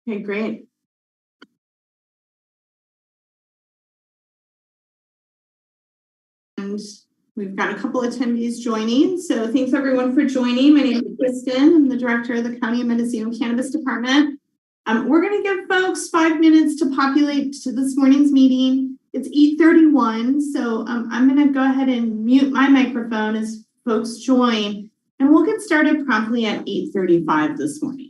Okay, great. And we've got a couple attendees joining. So thanks everyone for joining. My name is Kristen. I'm the director of the County of Mendocino Cannabis Department. We're going to give folks 5 minutes to populate to this morning's meeting. It's 8:31, so I'm going to go ahead and mute my microphone as folks join, and we'll get started promptly at 8:35 this morning.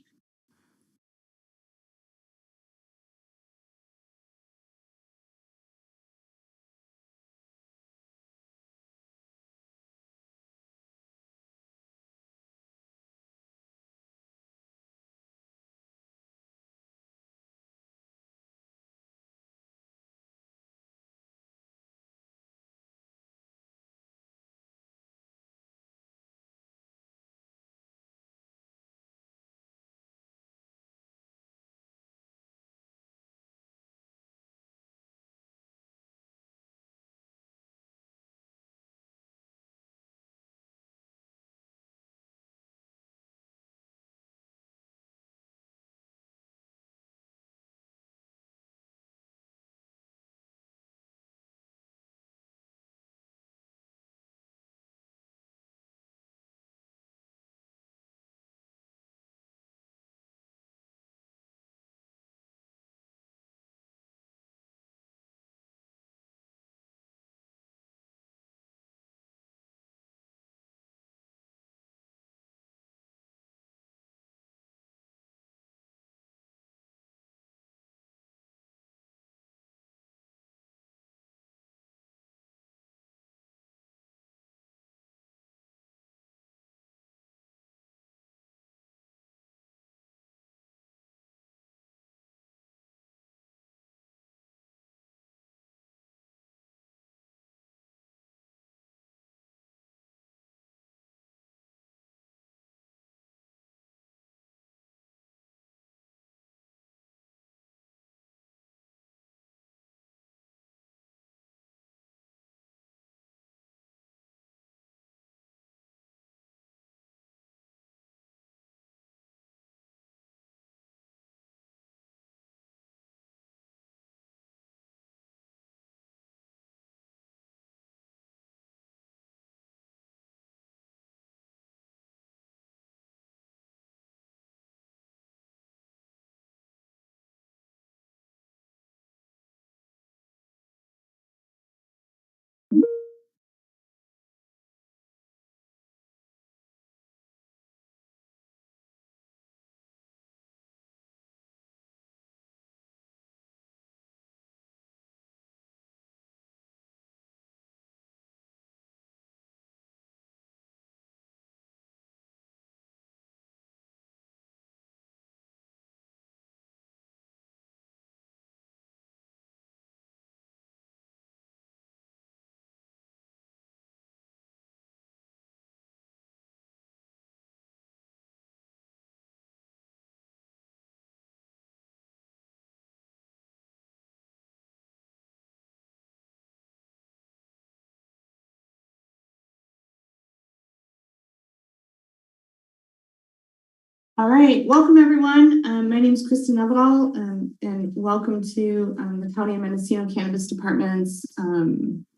All right, welcome everyone. My name is Kristen Nevedal, and welcome to the County of Mendocino Cannabis Department's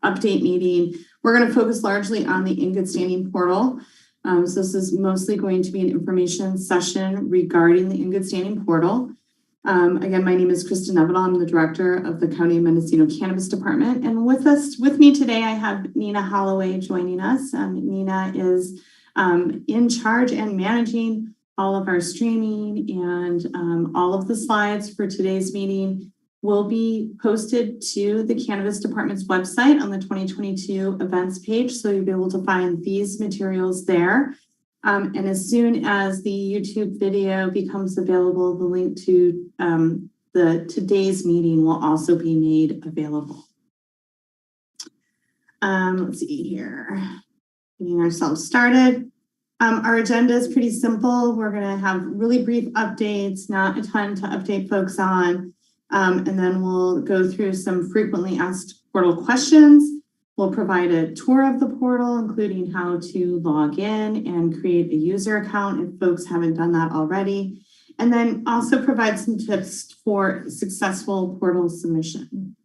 update meeting. We're going to focus largely on the in good standing portal. So this is mostly going to be an information session regarding the in good standing portal. Again, my name is Kristen Nevedal. I'm the director of the County of Mendocino Cannabis Department, and with me today, I have Nina Holloway joining us. Nina is in charge and managing all of our streaming, and all of the slides for today's meeting will be posted to the Cannabis Department's website on the 2022 events page. So you'll be able to find these materials there. And as soon as the YouTube video becomes available, the link to today's meeting will also be made available. Let's see here, getting ourselves started. Our agenda is pretty simple. We're going to have really brief updates, not a ton to update folks on. And then we'll go through some frequently asked portal questions. We'll provide a tour of the portal, including how to log in and create a user account if folks haven't done that already. and then also provide some tips for successful portal submission.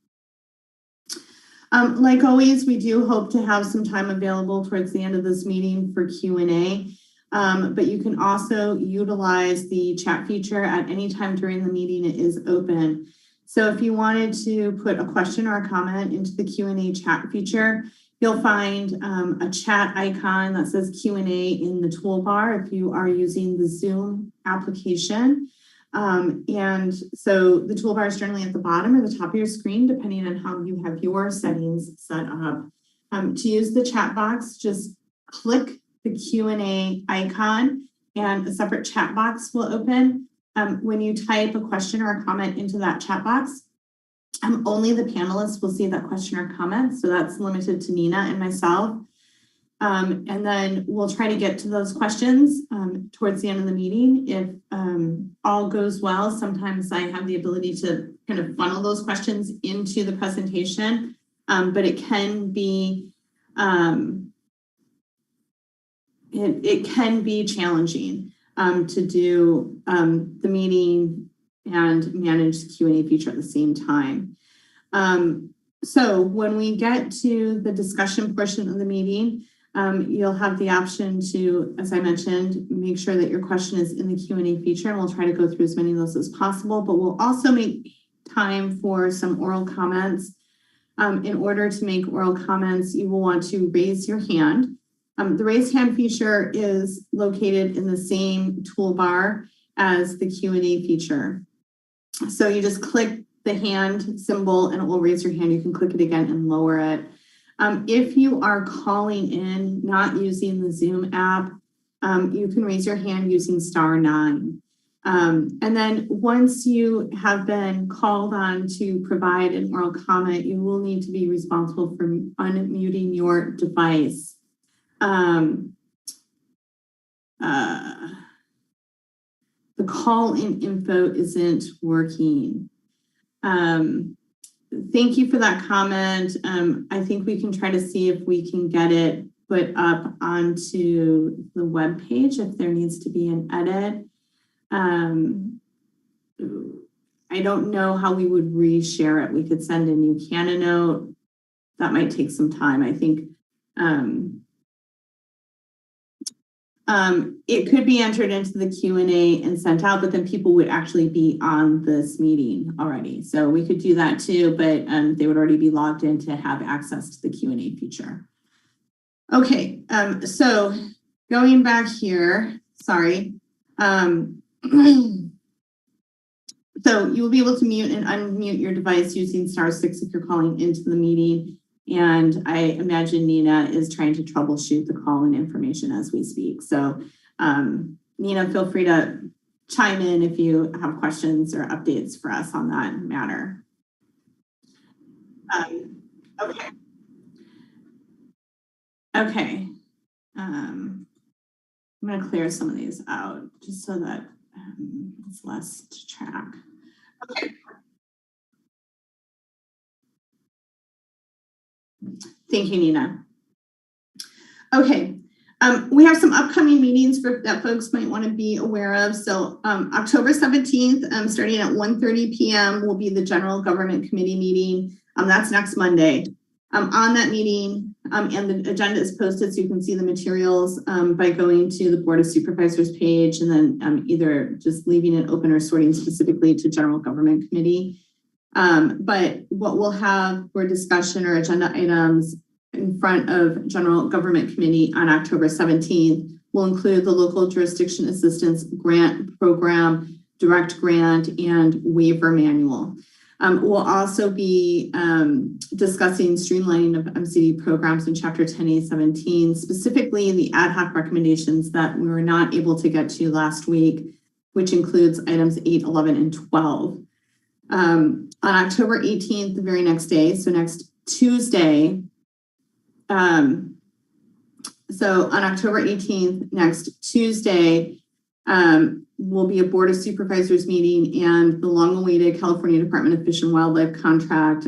Like always, we do hope to have some time available towards the end of this meeting for Q&A, but you can also utilize the chat feature at any time during the meeting. It is open. So if you wanted to put a question or a comment into the Q&A chat feature, you'll find a chat icon that says Q&A in the toolbar if you are using the Zoom application. And so the toolbar is generally at the bottom or the top of your screen, depending on how you have your settings set up. To use the chat box, just click the Q&A icon and a separate chat box will open. When you type a question or a comment into that chat box, only the panelists will see that question or comment. So that's limited to Nina and myself. And then we'll try to get to those questions towards the end of the meeting. If all goes well, sometimes I have the ability to kind of funnel those questions into the presentation, but it can be it can be challenging to do the meeting and manage the Q&A feature at the same time. So when we get to the discussion portion of the meeting, you'll have the option to, as I mentioned, make sure that your question is in the Q&A feature, and we'll try to go through as many of those as possible, but we'll also make time for some oral comments. In order to make oral comments, you will want to raise your hand. The raise hand feature is located in the same toolbar as the Q&A feature. So you just click the hand symbol and it will raise your hand. You can click it again and lower it. If you are calling in, not using the Zoom app, you can raise your hand using *9. And then once you have been called on to provide an oral comment, you will need to be responsible for unmuting your device. The call-in info isn't working. Thank you for that comment. I think we can try to see if we can get it put up onto the web page if there needs to be an edit. I don't know how we would reshare it. We could send a new Canon note. That might take some time. I think it could be entered into the Q&A and sent out, but then people would actually be on this meeting already. So we could do that too, but they would already be logged in to have access to the Q&A feature. Okay, so going back here, sorry. So you will be able to mute and unmute your device using *6 if you're calling into the meeting. And I imagine Nina is trying to troubleshoot the call-in information as we speak. So Nina, feel free to chime in if you have questions or updates for us on that matter. Okay. Okay. I'm going to clear some of these out just so that it's less to track. Okay. Thank you, Nina. Okay, we have some upcoming meetings that folks might want to be aware of. So October 17th, starting at 1:30 p.m. will be the General Government Committee meeting. That's next Monday. On that meeting, and the agenda is posted so you can see the materials by going to the Board of Supervisors page and then either just leaving it open or sorting specifically to General Government Committee. But what we'll have for discussion or agenda items in front of General Government Committee on October 17th will include the Local Jurisdiction Assistance Grant Program, Direct Grant, and Waiver Manual. We'll also be discussing streamlining of MCD programs in Chapter 10A17, specifically the ad hoc recommendations that we were not able to get to last week, which includes items 8, 11, and 12. On October 18th, the very next day, so next Tuesday, so on October 18th, next Tuesday, will be a Board of Supervisors meeting and the long-awaited California Department of Fish and Wildlife contract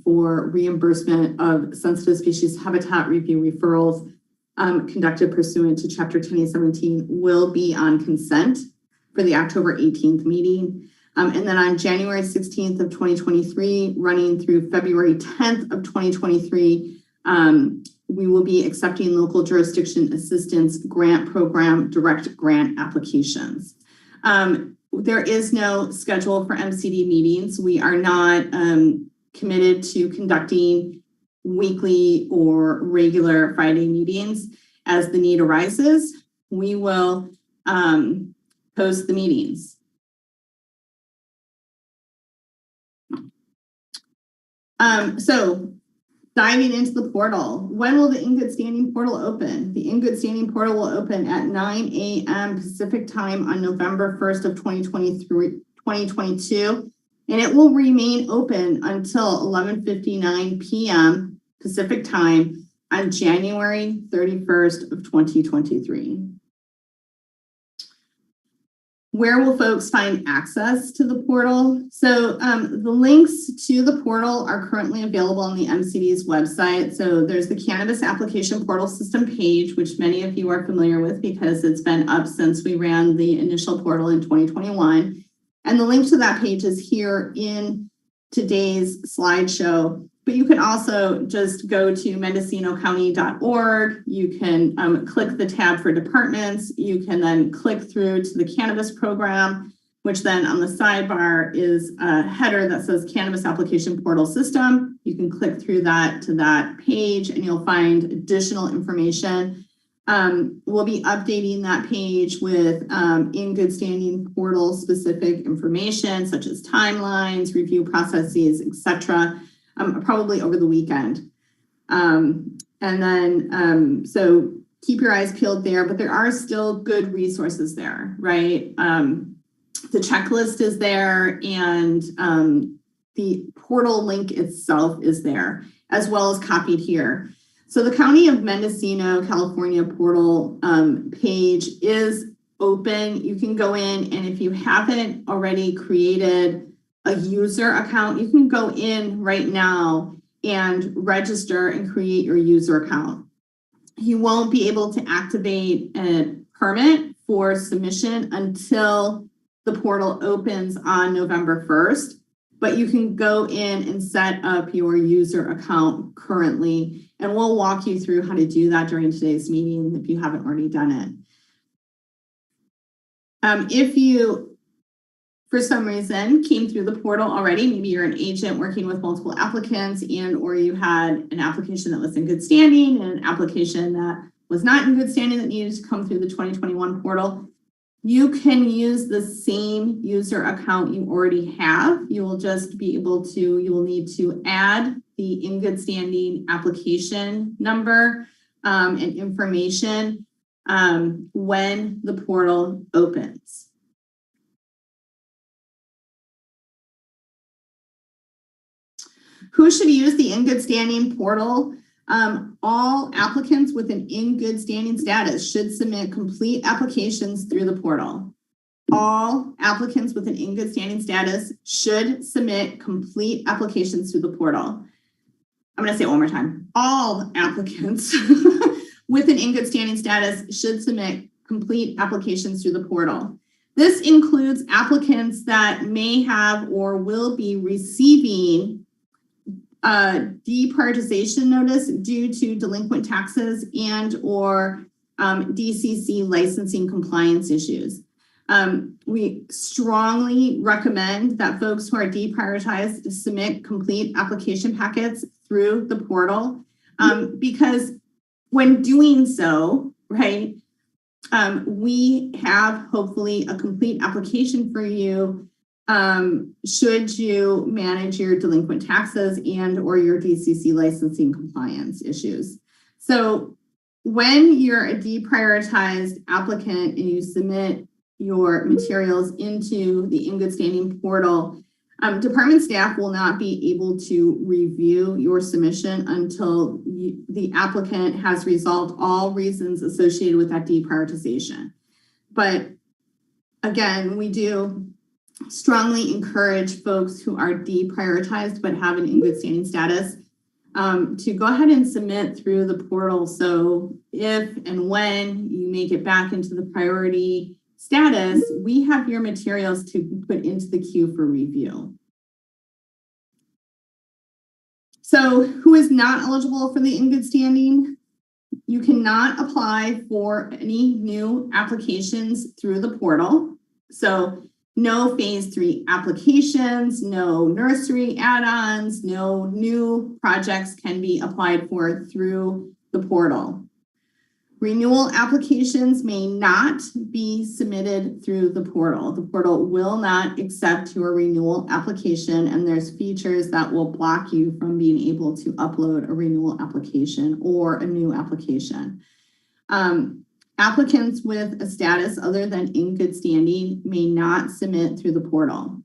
for reimbursement of sensitive species habitat review referrals conducted pursuant to Chapter 10A17 will be on consent. for the October 18th meeting. And then on January 16th of 2023, running through February 10th of 2023, we will be accepting local jurisdiction assistance grant program direct grant applications. There is no schedule for MCD meetings. We are not committed to conducting weekly or regular Friday meetings. As the need arises, we will post the meetings. So diving into the portal, when will the In Good Standing portal open? The In Good Standing portal will open at 9 a.m. Pacific time on November 1st of 2022, and it will remain open until 11:59 p.m. Pacific time on January 31st of 2023. Where will folks find access to the portal? So the links to the portal are currently available on the MCD's website. So there's the Cannabis Application Portal System page, which many of you are familiar with because it's been up since we ran the initial portal in 2021. And the link to that page is here in today's slideshow. But you can also just go to mendocinocounty.org. You can click the tab for departments. You can then click through to the cannabis program, which then on the sidebar is a header that says Cannabis Application Portal System. You can click through that to that page and you'll find additional information. We'll be updating that page with In Good Standing portal specific information such as timelines, review processes, etc. Probably over the weekend. And then, so keep your eyes peeled there, but there are still good resources there, right? The checklist is there and the portal link itself is there, as well as copied here. So the County of Mendocino, California portal page is open. You can go in, and if you haven't already created a user account, you can go in right now and register and create your user account. You won't be able to activate a permit for submission until the portal opens on November 1st, but you can go in and set up your user account currently, and we'll walk you through how to do that during today's meeting if you haven't already done it. If you for some reason came through the portal already, maybe you're an agent working with multiple applicants and or you had an application that was in good standing and an application that was not in good standing that needed to come through the 2021 portal, you can use the same user account you already have. You will just be able to, you will need to add the in good standing application number and information when the portal opens. Who should use the in good standing portal? All applicants with an in good standing status should submit complete applications through the portal. All applicants with an in good standing status should submit complete applications through the portal. I'm going to say it one more time. All applicants with an in good standing status should submit complete applications through the portal. This includes applicants that may have or will be receiving deprioritization notice due to delinquent taxes and or DCC licensing compliance issues. We strongly recommend that folks who are deprioritized submit complete application packets through the portal because when doing so, right, we have hopefully a complete application for you should you manage your delinquent taxes and or your DCC licensing compliance issues. So when you're a deprioritized applicant and you submit your materials into the in good standing portal, department staff will not be able to review your submission until the applicant has resolved all reasons associated with that deprioritization. But again, we do strongly encourage folks who are deprioritized but have an in good standing status to go ahead and submit through the portal. So if and when you make it back into the priority status, we have your materials to put into the queue for review. So who is not eligible for the in good standing? You cannot apply for any new applications through the portal. So no phase 3 applications, no nursery add-ons, no new projects can be applied for through the portal. Renewal applications may not be submitted through the portal. The portal will not accept your renewal application, and there's features that will block you from being able to upload a renewal application or a new application. Applicants with a status other than in good standing may not submit through the portal,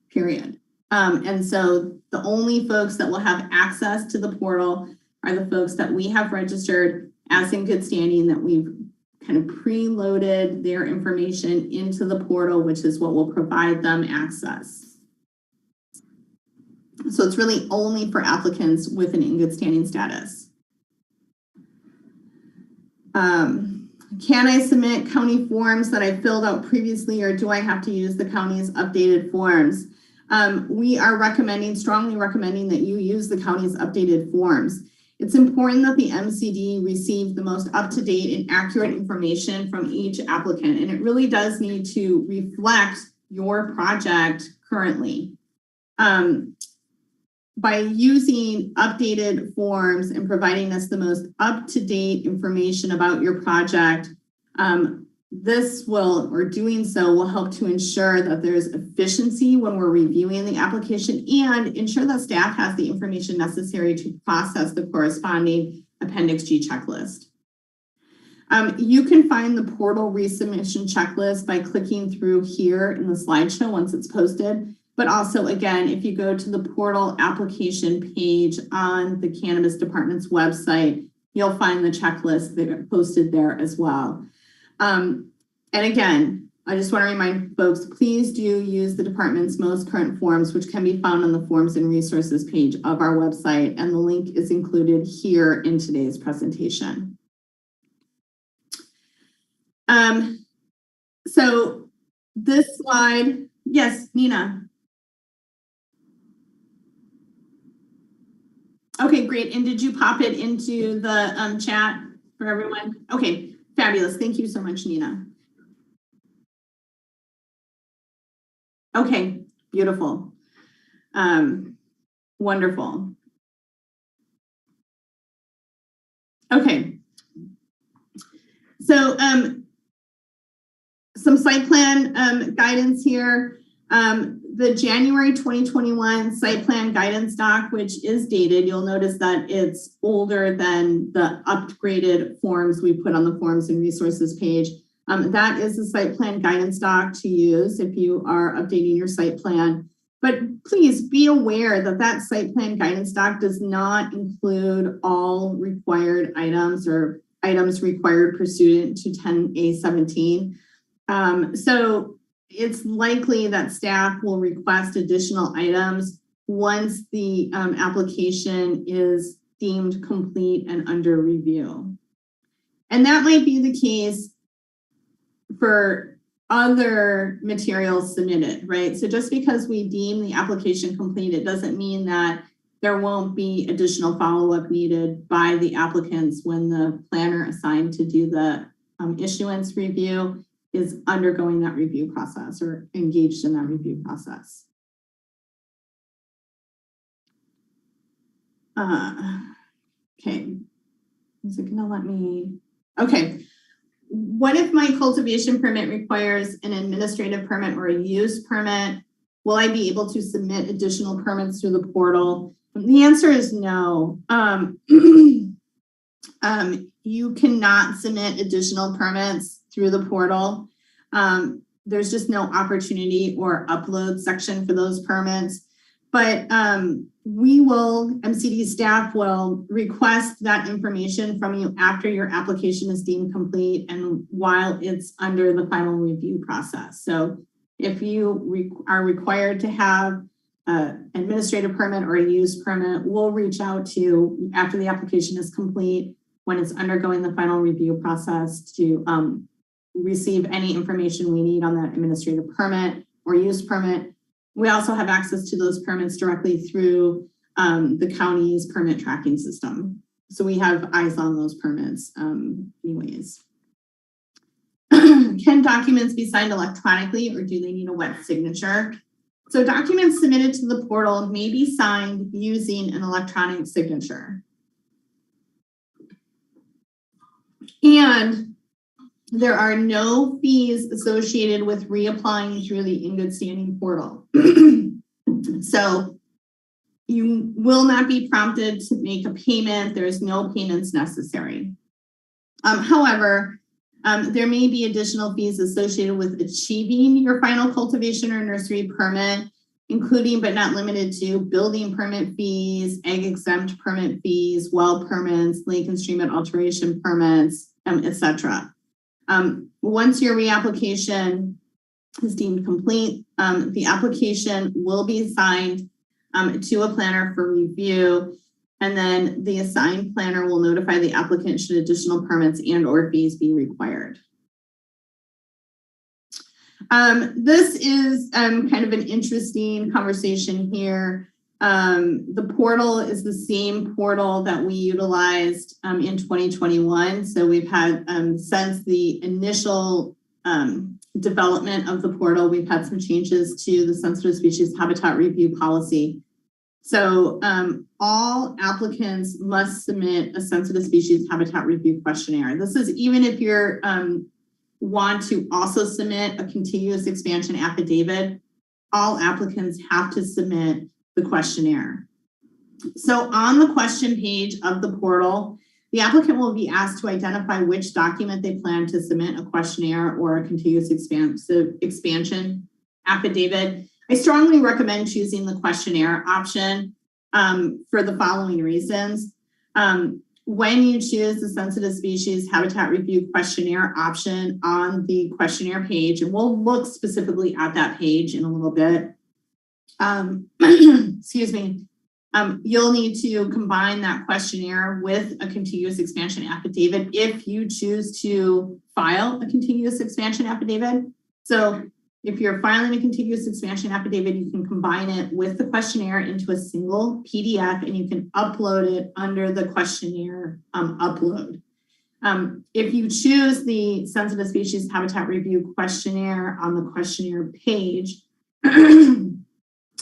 period. And so the only folks that will have access to the portal are the folks that we have registered as in good standing, that we've kind of preloaded their information into the portal, which is what will provide them access. So it's really only for applicants with an in good standing status. Can I submit county forms that I filled out previously, or do I have to use the county's updated forms? We are strongly recommending that you use the county's updated forms. It's important that the MCD receive the most up-to-date and accurate information from each applicant, and it really does need to reflect your project currently. By using updated forms and providing us the most up-to-date information about your project, doing so will help to ensure that there's efficiency when we're reviewing the application and ensure that staff has the information necessary to process the corresponding Appendix G checklist. You can find the portal resubmission checklist by clicking through here in the slideshow once it's posted. But also, again, if you go to the portal application page on the Cannabis Department's website, you'll find the checklist that are posted there as well. And again, I just want to remind folks, please do use the department's most current forms, which can be found on the Forms and Resources page of our website, and the link is included here in today's presentation. So this slide, yes, Nina. Okay, great. And did you pop it into the chat for everyone? Okay, fabulous. Thank you so much, Nina. Okay, beautiful. Wonderful. Okay. So some site plan guidance here. The January 2021 site plan guidance doc, which is dated, you'll notice that it's older than the upgraded forms we put on the Forms and Resources page. That is the site plan guidance doc to use if you are updating your site plan. But please be aware that that site plan guidance doc does not include all required items or items required pursuant to 10A17. So it's likely that staff will request additional items once the application is deemed complete and under review. And that might be the case for other materials submitted, right? So just because we deem the application complete, it doesn't mean that there won't be additional follow-up needed by the applicants when the planner assigned to do the issuance review is undergoing that review process or engaged in that review process. Okay, is it gonna let me? Okay, what if my cultivation permit requires an administrative permit or a use permit? Will I be able to submit additional permits through the portal? The answer is no. You cannot submit additional permits through the portal. There's just no opportunity or upload section for those permits. But MCD staff will request that information from you after your application is deemed complete and while it's under the final review process. So if you are required to have an administrative permit or a use permit, we'll reach out to you after the application is complete when it's undergoing the final review process to receive any information we need on that administrative permit or use permit. We also have access to those permits directly through the county's permit tracking system. So we have eyes on those permits anyways. Can documents be signed electronically or do they need a wet signature? So documents submitted to the portal may be signed using an electronic signature. And there are no fees associated with reapplying through the in good standing portal. So you will not be prompted to make a payment. There's no payments necessary. However, there may be additional fees associated with achieving your final cultivation or nursery permit, including but not limited to building permit fees, ag exempt permit fees, well permits, lake and streamlet alteration permits, etc. Once your reapplication is deemed complete, the application will be assigned to a planner for review, and then the assigned planner will notify the applicant should additional permits and or fees be required. This is kind of an interesting conversation here. The portal is the same portal that we utilized in 2021. So we've had, since the initial development of the portal, we've had some changes to the sensitive species habitat review policy. So all applicants must submit a sensitive species habitat review questionnaire. This is even if you're want to also submit a contiguous expansion affidavit, all applicants have to submit the questionnaire. So on the question page of the portal, the applicant will be asked to identify which document they plan to submit a questionnaire or a contiguous expansion affidavit. I strongly recommend choosing the questionnaire option for the following reasons. When you choose the sensitive species habitat review questionnaire option on the questionnaire page, and we'll look specifically at that page in a little bit, excuse me, you'll need to combine that questionnaire with a contiguous expansion affidavit if you choose to file a contiguous expansion affidavit. So if you're filing a contiguous expansion affidavit, you can combine it with the questionnaire into a single PDF and you can upload it under the questionnaire upload. If you choose the sensitive species habitat review questionnaire on the questionnaire page,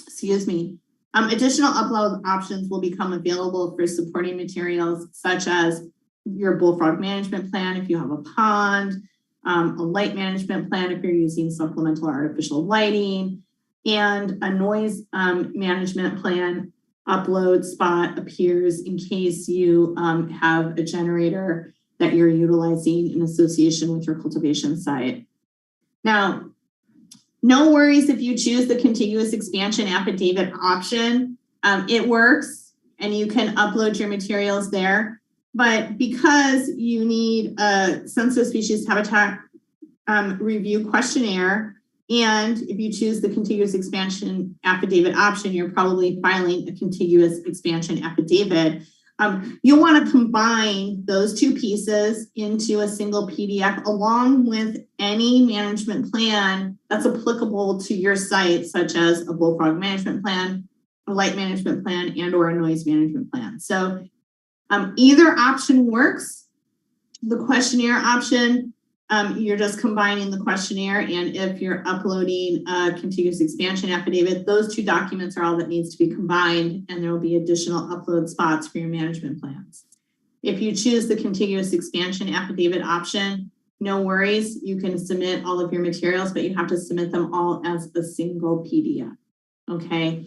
excuse me, additional upload options will become available for supporting materials such as your bullfrog management plan if you have a pond, a light management plan if you're using supplemental artificial lighting, and a noise management plan upload spot appears in case you have a generator that you're utilizing in association with your cultivation site. Now, no worries if you choose the contiguous expansion affidavit option. It works and you can upload your materials there. But because you need a sensitive species habitat review questionnaire, and if you choose the contiguous expansion affidavit option, you're probably filing a contiguous expansion affidavit. You'll want to combine those two pieces into a single PDF along with any management plan that's applicable to your site, such as a bullfrog management plan, a light management plan, and or a noise management plan. So either option works. The questionnaire option, you're just combining the questionnaire, and if you're uploading a contiguous expansion affidavit, those two documents are all that needs to be combined, and there will be additional upload spots for your management plans. If you choose the contiguous expansion affidavit option, no worries, you can submit all of your materials, but you have to submit them all as a single PDF, okay?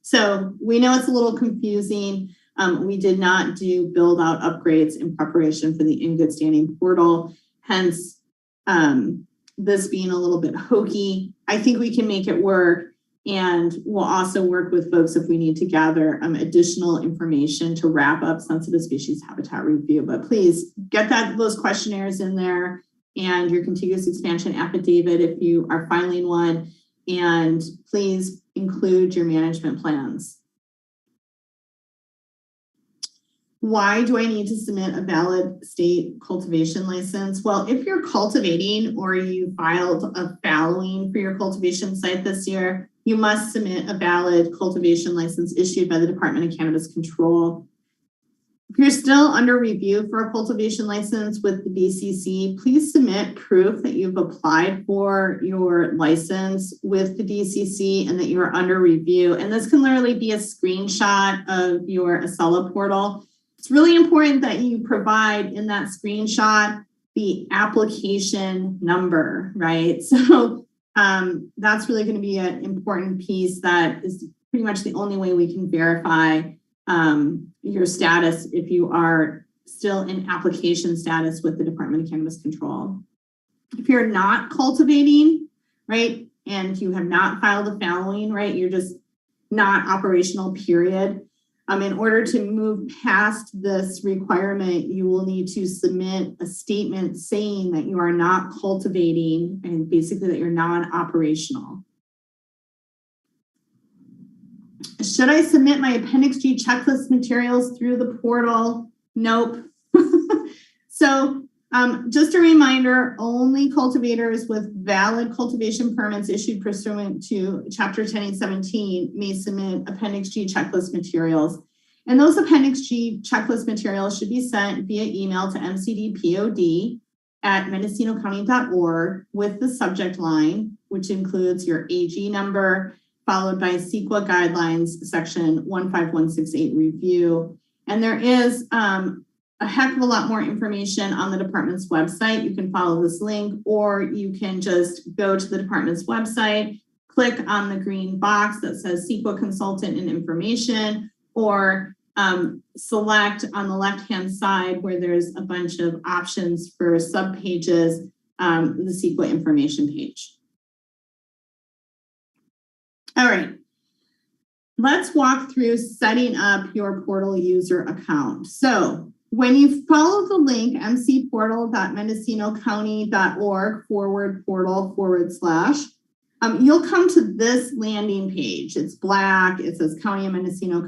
So we know it's a little confusing. We did not do build out upgrades in preparation for the in good standing portal. Hence, this being a little bit hokey. I think we can make it work, and we'll also work with folks if we need to gather additional information to wrap up sensitive species habitat review. But please get those questionnaires in there and your contiguous expansion affidavit if you are filing one, and please include your management plans. Why do I need to submit a valid state cultivation license? Well, if you're cultivating or you filed a fallowing for your cultivation site this year, you must submit a valid cultivation license issued by the Department of Cannabis Control. If you're still under review for a cultivation license with the DCC, please submit proof that you've applied for your license with the DCC and that you are under review. And this can literally be a screenshot of your Acela portal. It's really important that you provide in that screenshot the application number, right? So that's really going to be an important piece that is pretty much the only way we can verify your status if you are still in application status with the Department of Cannabis Control. If you're not cultivating, right, and you have not filed a fallowing, right, you're just not operational, period. In order to move past this requirement, you will need to submit a statement saying that you are not cultivating and basically that you're non-operational. Should I submit my Appendix G checklist materials through the portal? Nope. So just a reminder, only cultivators with valid cultivation permits issued pursuant to Chapter 10.817 may submit Appendix G checklist materials. And those Appendix G checklist materials should be sent via email to mcdpod@mendocinocounty.org with the subject line, which includes your AG number, followed by CEQA guidelines, section 15168 review. And there is a heck of a lot more information on the department's website. You can follow this link, or you can just go to the department's website, click on the green box that says CEQA consultant and information, or select on the left-hand side where there's a bunch of options for subpages, the CEQA information page. All right, let's walk through setting up your portal user account. So when you follow the link, mcportal.mendocinocounty.org/portal/, you'll come to this landing page. It's black. It says County of Mendocino,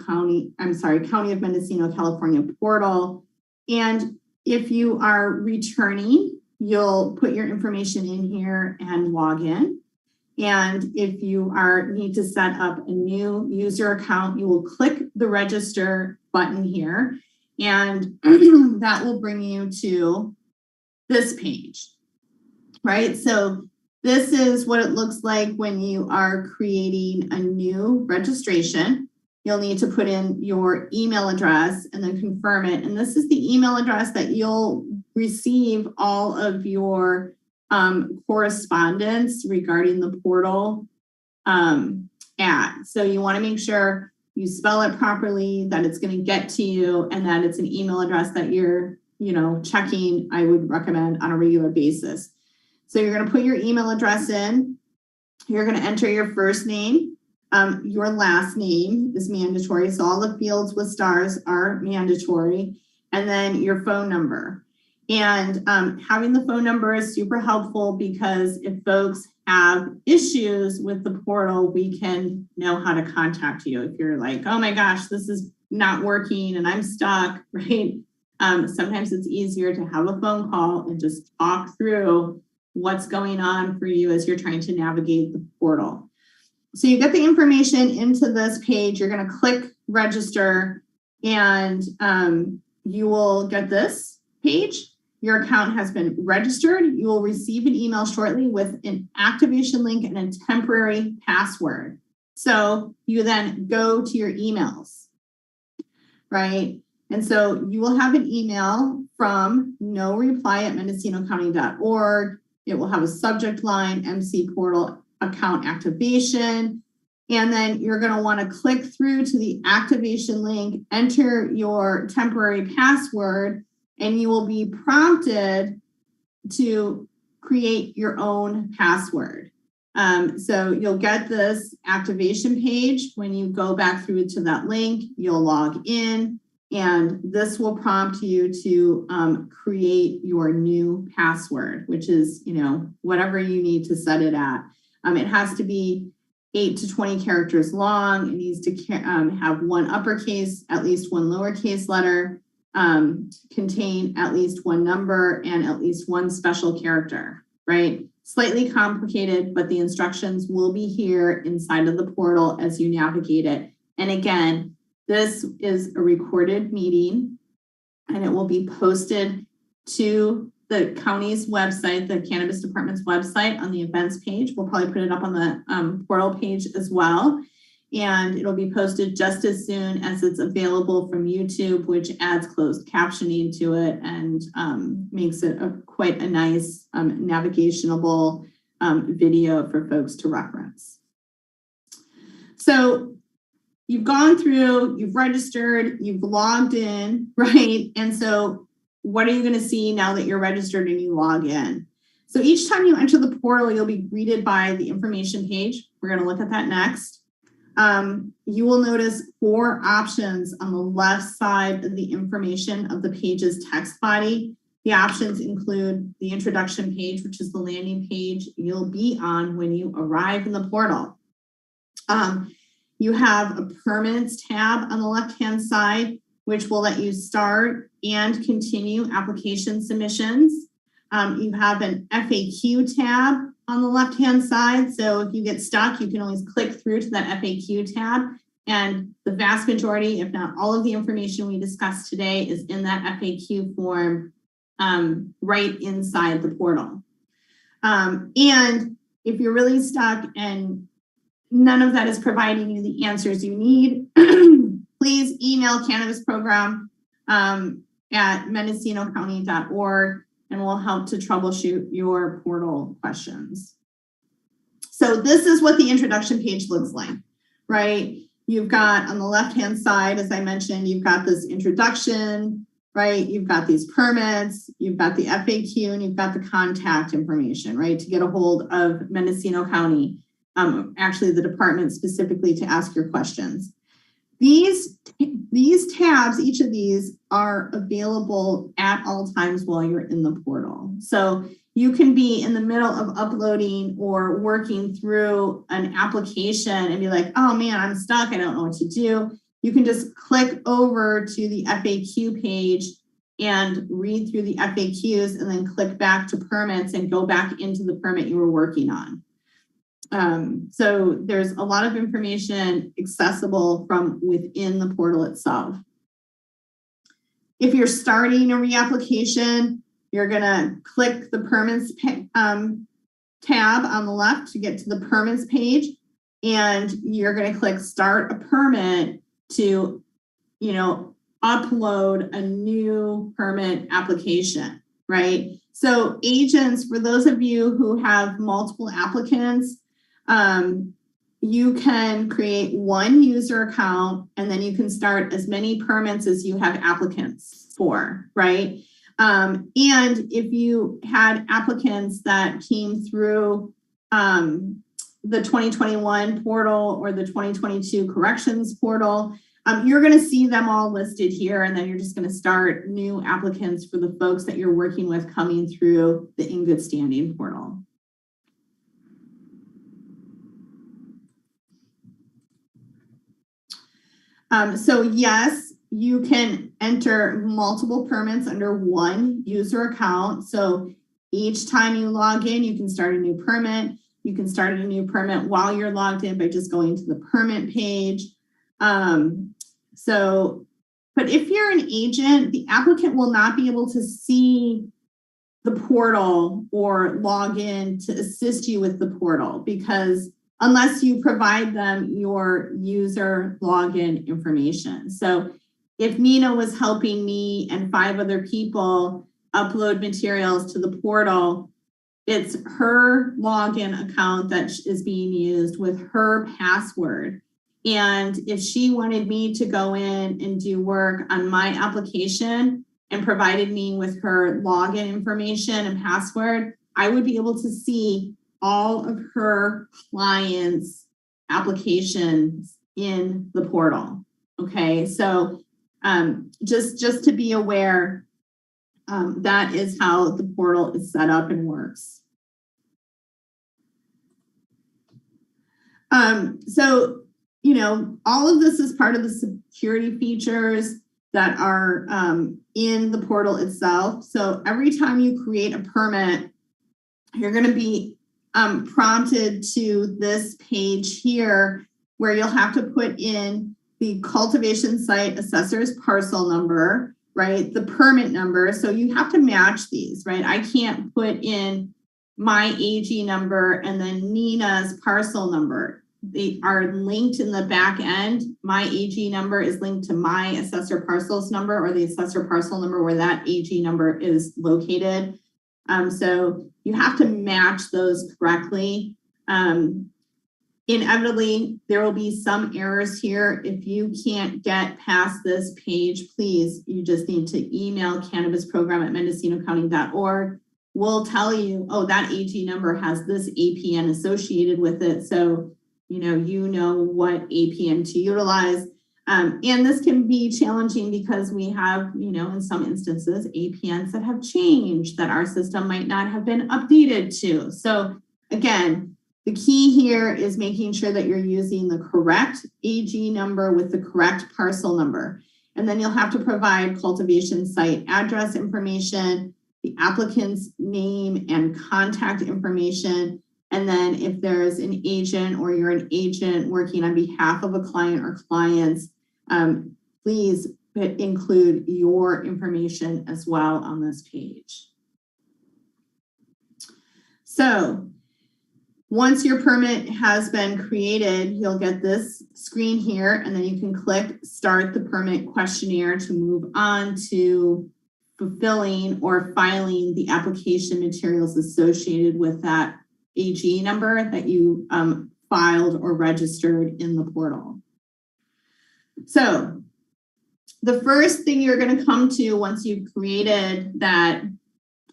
California portal. And if you are returning, you'll put your information in here and log in. And if you need to set up a new user account, you will click the register button here, and that will bring you to this page, right? So this is what it looks like when you are creating a new registration. You'll need to put in your email address and then confirm it. And this is the email address that you'll receive all of your correspondence regarding the portal at. So you want to make sure you spell it properly, that it's going to get to you, and that it's an email address that you're, checking, I would recommend, on a regular basis. So you're going to put your email address in. You're going to enter your first name. Your last name is mandatory. So all the fields with stars are mandatory. And then your phone number. And having the phone number is super helpful because if folks have issues with the portal, we can know how to contact you. If you're like, oh my gosh, this is not working and I'm stuck, right? Sometimes it's easier to have a phone call and just talk through what's going on for you as you're trying to navigate the portal. So you get the information into this page, you're going to click register, and you will get this page. Your account has been registered. You will receive an email shortly with an activation link and a temporary password. So you then go to your emails, right? And so you will have an email from noreply@mendocinocounty.org. It will have a subject line, MC Portal account activation. And then you're going to want to click through to the activation link, enter your temporary password, and you will be prompted to create your own password. So you'll get this activation page. When you go back through to that link, you'll log in, and this will prompt you to create your new password, which is, whatever you need to set it at. It has to be 8 to 20 characters long. It needs to have one uppercase, at least one lowercase letter. contain at least one number and at least one special character, right? Slightly complicated, but the instructions will be here inside of the portal as you navigate it. And again, this is a recorded meeting and it will be posted to the county's website, the Cannabis Department's website on the events page. We'll probably put it up on the portal page as well. And it'll be posted just as soon as it's available from YouTube, which adds closed captioning to it and makes it quite a nice navigationable video for folks to reference. So you've gone through, you've registered, you've logged in, right? And so what are you going to see now that you're registered and you log in? So each time you enter the portal, you'll be greeted by the information page. We're going to look at that next. You will notice 4 options on the left side of the information of the page's text body. The options include the introduction page, which is the landing page you'll be on when you arrive in the portal. You have a permits tab on the left-hand side, which will let you start and continue application submissions. You have an FAQ tab on the left-hand side. So if you get stuck, you can always click through to that FAQ tab. And the vast majority, if not all of the information we discussed today is in that FAQ form right inside the portal. And if you're really stuck and none of that is providing you the answers you need, please email Cannabis Program at mendocinocounty.org and we'll help to troubleshoot your portal questions. So this is what the introduction page looks like, right? You've got on the left-hand side, as I mentioned, you've got this introduction, right? You've got these permits, you've got the FAQ, and you've got the contact information, right? To get a hold of Mendocino County, actually the department specifically to ask your questions. These tabs, each of these are available at all times while you're in the portal. So you can be in the middle of uploading or working through an application and be like, oh man, I'm stuck, I don't know what to do. You can just click over to the FAQ page and read through the FAQs and then click back to permits and go back into the permit you were working on. So there's a lot of information accessible from within the portal itself. If you're starting a reapplication, you're gonna click the permits tab on the left to get to the permits page, and you're gonna click start a permit to, upload a new permit application, right? So agents, for those of you who have multiple applicants, you can create one user account and then you can start as many permits as you have applicants for, right? And if you had applicants that came through the 2021 portal or the 2022 corrections portal, you're going to see them all listed here, and then you're just going to start new applicants for the folks that you're working with coming through the in good standing portal. So yes, you can enter multiple permits under one user account. So each time you log in, you can start a new permit. You can start a new permit while you're logged in by just going to the permit page. But if you're an agent, the applicant will not be able to see the portal or log in to assist you with the portal, because unless you provide them your user login information. So if Mina was helping me and 5 other people upload materials to the portal, it's her login account that is being used with her password. And if she wanted me to go in and do work on my application and provided me with her login information and password, I would be able to see all of her clients' applications in the portal. Okay, so just to be aware, that is how the portal is set up and works. So, all of this is part of the security features. that are in the portal itself. So every time you create a permit, you're going to be prompted to this page here where you'll have to put in the cultivation site assessor's parcel number, right? The permit number. So you have to match these, right? I can't put in my AG number and then Nina's parcel number. They are linked in the back end. My AG number is linked to my assessor parcels number, or the assessor parcel number where that AG number is located. So you have to match those correctly. Inevitably, there will be some errors here. If you can't get past this page, please, you just need to email cannabisprogram@mendocinocounty.org. We'll tell you, oh, that AG number has this APN associated with it. So, you know what APN to utilize. And this can be challenging because we have, in some instances, APNs that have changed that our system might not have been updated to. So again, the key here is making sure that you're using the correct AG number with the correct parcel number. And then you'll have to provide cultivation site address information, the applicant's name and contact information. And then if there's an agent or you're an agent working on behalf of a client or clients, please include your information as well on this page. So once your permit has been created, you'll get this screen here, and then you can click Start the Permit Questionnaire to move on to fulfilling or filing the application materials associated with that AG number that you filed or registered in the portal. So the first thing you're going to come to once you've created that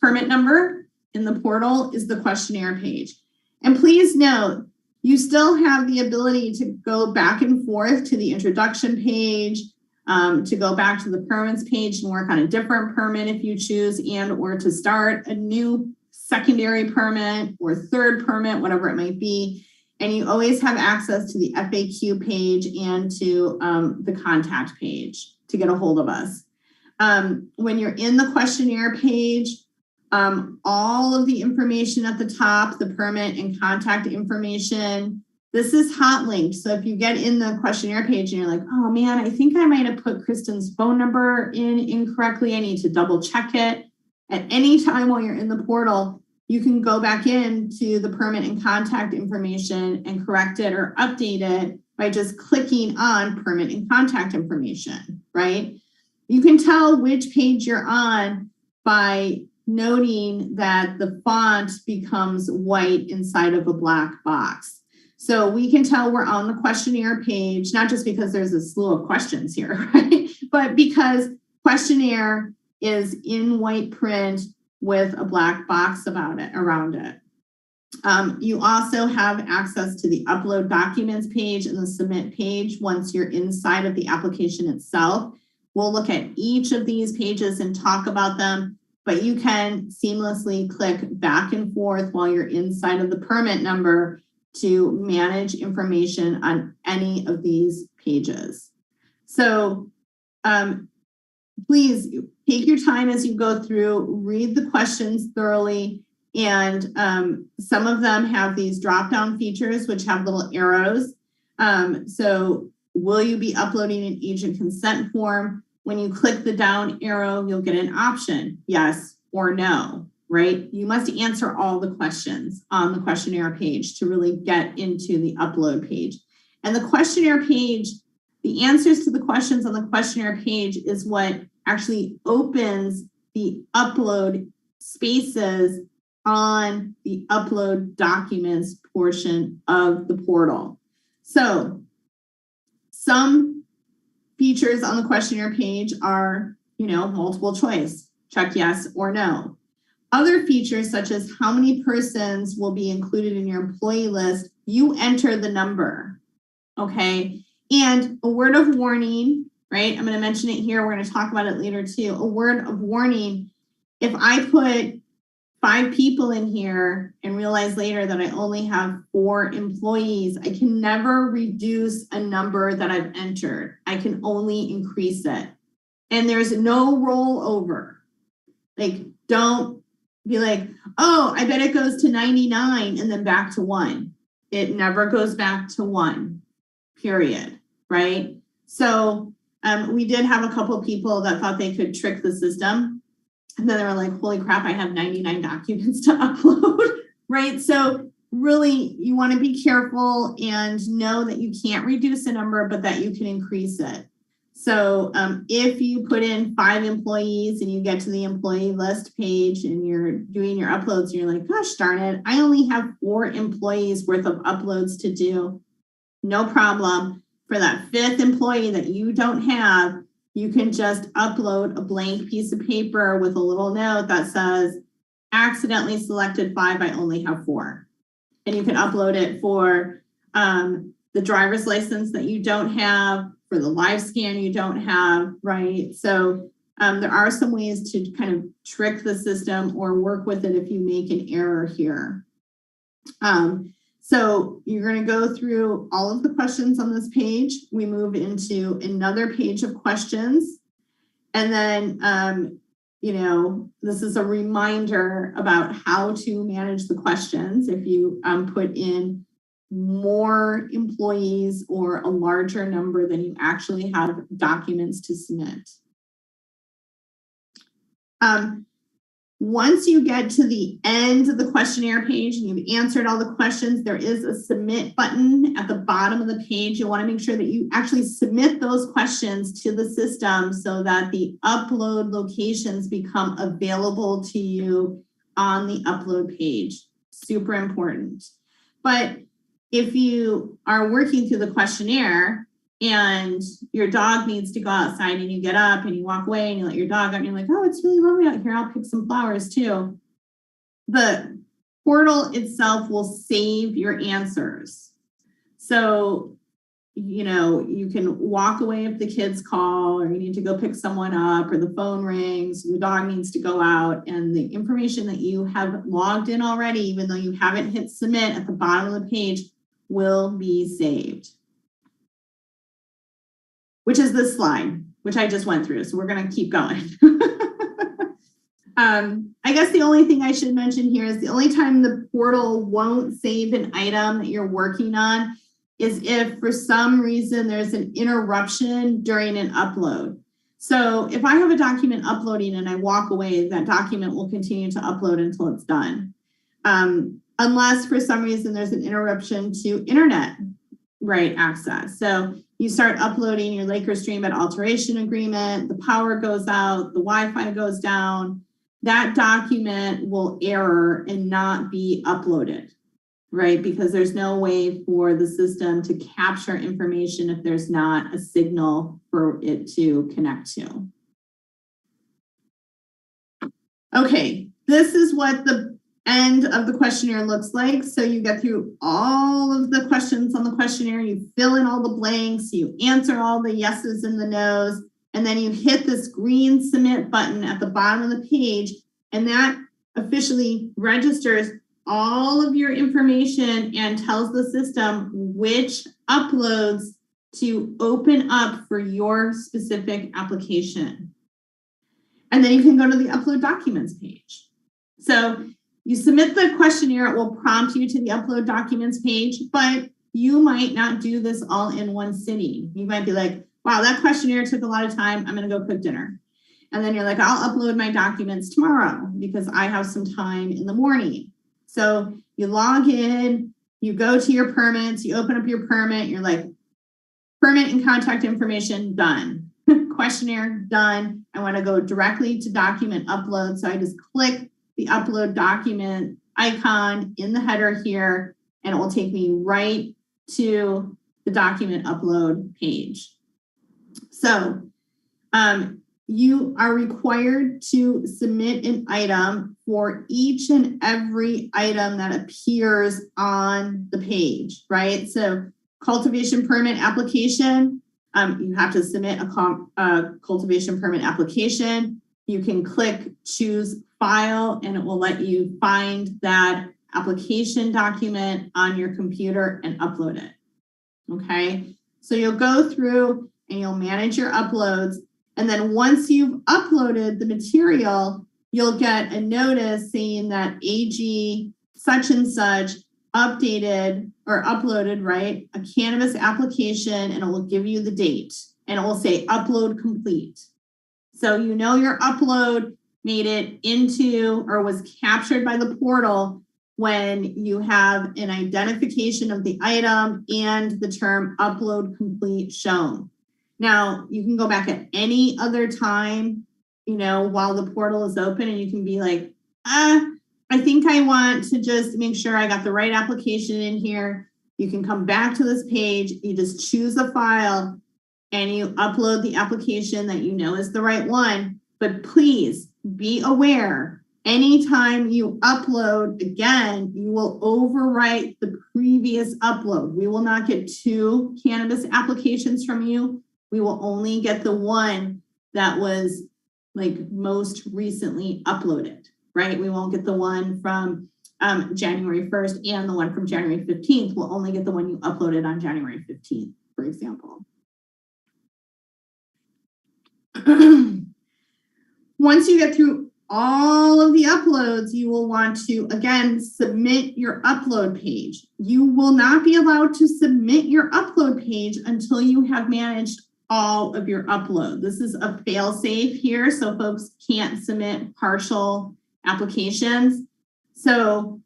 permit number in the portal is the questionnaire page. And please note, you still have the ability to go back and forth to the introduction page, to go back to the permits page and work on a different permit if you choose, and or to start a new secondary permit or third permit, whatever it might be. And you always have access to the FAQ page and to the contact page to get a hold of us. When you're in the questionnaire page, all of the information at the top, the permit and contact information, this is hot linked. So if you get in the questionnaire page and you're like, oh man, I think I might have put Kristen's phone number in incorrectly, I need to double check it. At any time while you're in the portal, you can go back into the permit and contact information and correct it or update it by just clicking on permit and contact information, right? You can tell which page you're on by noting that the font becomes white inside of a black box. So we can tell we're on the questionnaire page, not just because there's a slew of questions here, right? But because questionnaire is in white print with a black box around it. You also have access to the upload documents page and the submit page once you're inside of the application itself. We'll look at each of these pages and talk about them, but you can seamlessly click back and forth while you're inside of the permit number to manage information on any of these pages. So please take your time as you go through, read the questions thoroughly, and some of them have these drop-down features which have little arrows. So will you be uploading an agent consent form? When you click the down arrow, you'll get an option, yes or no, right? You must answer all the questions on the questionnaire page to really get into the upload page. And the questionnaire page, the answers to the questions on the questionnaire page is what actually opens the upload spaces on the upload documents portion of the portal. So some features on the questionnaire page are, multiple choice, check yes or no. Other features such as how many persons will be included in your employee list, you enter the number, okay? And a word of warning, right? I'm going to mention it here. We're going to talk about it later too. A word of warning. If I put 5 people in here and realize later that I only have 4 employees, I can never reduce a number that I've entered. I can only increase it. and there's no rollover. Like, don't be like, oh, I bet it goes to 99 and then back to 1. It never goes back to 1, period, right? So we did have a couple people that thought they could trick the system. And then they were like, holy crap, I have 99 documents to upload, right? So really, you want to be careful and know that you can't reduce a number, but that you can increase it. So if you put in 5 employees and you get to the employee list page and you're doing your uploads and you're like, gosh darn it, I only have 4 employees worth of uploads to do. No problem. For that 5th employee that you don't have, you can just upload a blank piece of paper with a little note that says, accidentally selected 5, I only have 4. And you can upload it for the driver's license that you don't have, for the live scan you don't have, right? So there are some ways to kind of trick the system or work with it if you make an error here. So you're going to go through all of the questions on this page. We move into another page of questions. And then, this is a reminder about how to manage the questions if you put in more employees or a larger number than you actually have documents to submit. Once you get to the end of the questionnaire page and you've answered all the questions, there is a submit button at the bottom of the page. You want to make sure that you actually submit those questions to the system so that the upload locations become available to you on the upload page. Super important. But if you are working through the questionnaire and your dog needs to go outside and you get up and you walk away and you let your dog out and you're like, oh, it's really lovely out here. I'll pick some flowers too. The portal itself will save your answers. So, you can walk away if the kids call or you need to go pick someone up or the phone rings, the dog needs to go out, and the information that you have logged in already, even though you haven't hit submit at the bottom of the page, will be saved. Which is this slide, which I just went through. So we're going to keep going. I guess the only thing I should mention here is the only time the portal won't save an item that you're working on is if for some reason there's an interruption during an upload. So if I have a document uploading and I walk away, that document will continue to upload until it's done. Unless for some reason there's an interruption to internet access. So you start uploading your Lakers Stream alteration agreement, the power goes out, the Wi-Fi goes down, that document will error and not be uploaded, right? Because there's no way for the system to capture information if there's not a signal for it to connect to. Okay, this is what the end of the questionnaire looks like. So you get through all of the questions on the questionnaire, you fill in all the blanks, you answer all the yeses and the nos, and then you hit this green submit button at the bottom of the page, and that officially registers all of your information and tells the system which uploads to open up for your specific application. And then you can go to the upload documents page. So you submit the questionnaire, it will prompt you to the upload documents page, but you might not do this all in one sitting. You might be like, wow, that questionnaire took a lot of time. I'm going to go cook dinner. And then you're like, I'll upload my documents tomorrow because I have some time in the morning. So you log in, you go to your permits, you open up your permit, you're like, permit and contact information, done. Questionnaire, done. I want to go directly to document upload. So I just click the upload document icon in the header here, and it will take me right to the document upload page. So you are required to submit an item for each and every item that appears on the page, right? So cultivation permit application, you have to submit a cultivation permit application. You can click choose file and it will let you find that application document on your computer and upload it. Okay, so you'll go through and you'll manage your uploads. And then once you've uploaded the material, you'll get a notice saying that AG such and such updated or uploaded, right, a cannabis application, and it will give you the date and it will say upload complete. So you know your upload made it into or was captured by the portal when you have an identification of the item and the term upload complete shown. Now, you can go back at any other time, you know, while the portal is open, and you can be like, I think I want to just make sure I got the right application in here. You can come back to this page, you just choose a file and you upload the application that you know is the right one. But please be aware, anytime you upload again, you will overwrite the previous upload. We will not get 2 cannabis applications from you. We will only get the one that was like most recently uploaded, right? We won't get the one from January 1st and the one from January 15th. We'll only get the one you uploaded on January 15th, for example. Once you get through all of the uploads, you will want to, again, submit your upload page. You will not be allowed to submit your upload page until you have managed all of your upload. This is a fail-safe here, so folks can't submit partial applications. So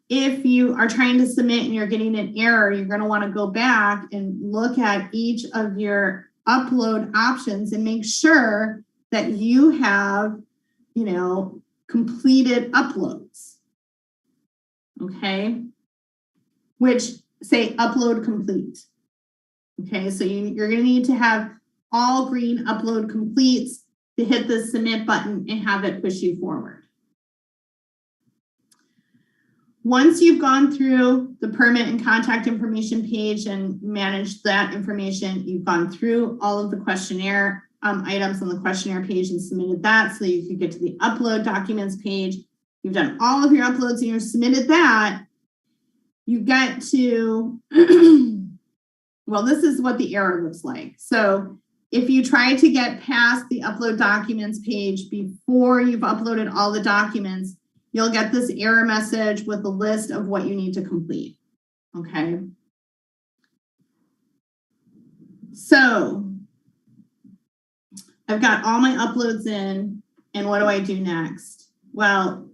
if you are trying to submit and you're getting an error, you're going to want to go back and look at each of your upload options and make sure that you have, you know, completed uploads. Okay, which say upload complete. Okay, so you're going to need to have all green upload completes to hit the submit button and have it push you forward. Once you've gone through the permit and contact information page and managed that information, you've gone through all of the questionnaire items on the questionnaire page and submitted that so that you could get to the upload documents page. You've done all of your uploads and you've submitted that. You get to, well, this is what the error looks like. So if you try to get past the upload documents page before you've uploaded all the documents, you'll get this error message with a list of what you need to complete. Okay. So I've got all my uploads in, and what do I do next? Well,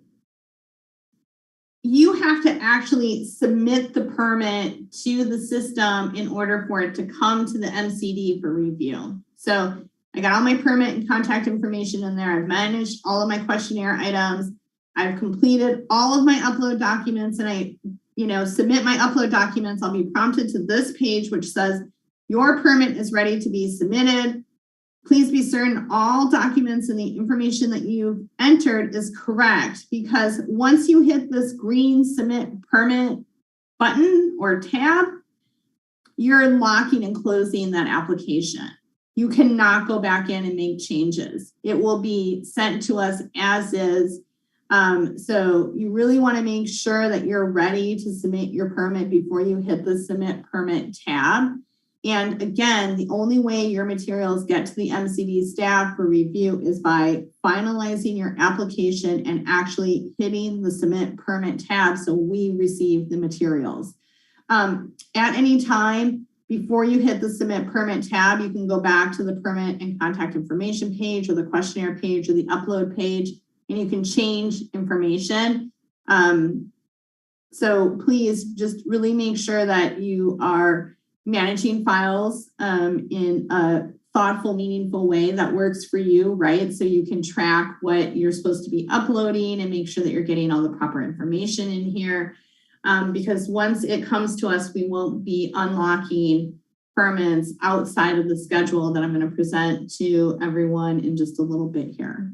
you have to actually submit the permit to the system in order for it to come to the MCD for review. So I got all my permit and contact information in there. I've managed all of my questionnaire items. I've completed all of my upload documents, and I, submit my upload documents. I'll be prompted to this page, which says your permit is ready to be submitted. Please be certain all documents and the information that you've entered is correct, because once you hit this green submit permit button or tab, you're locking and closing that application. You cannot go back in and make changes. It will be sent to us as is. So you really want to make sure that you're ready to submit your permit before you hit the submit permit tab. And again, the only way your materials get to the MCD staff for review is by finalizing your application and actually hitting the submit permit tab so we receive the materials. At any time before you hit the submit permit tab, you can go back to the permit and contact information page or the questionnaire page or the upload page, and you can change information. So please just really make sure that you are managing files in a thoughtful, meaningful way that works for you, right? So you can track what you're supposed to be uploading and make sure that you're getting all the proper information in here. Because once it comes to us, we won't be unlocking permits outside of the schedule that I'm going to present to everyone in just a little bit here.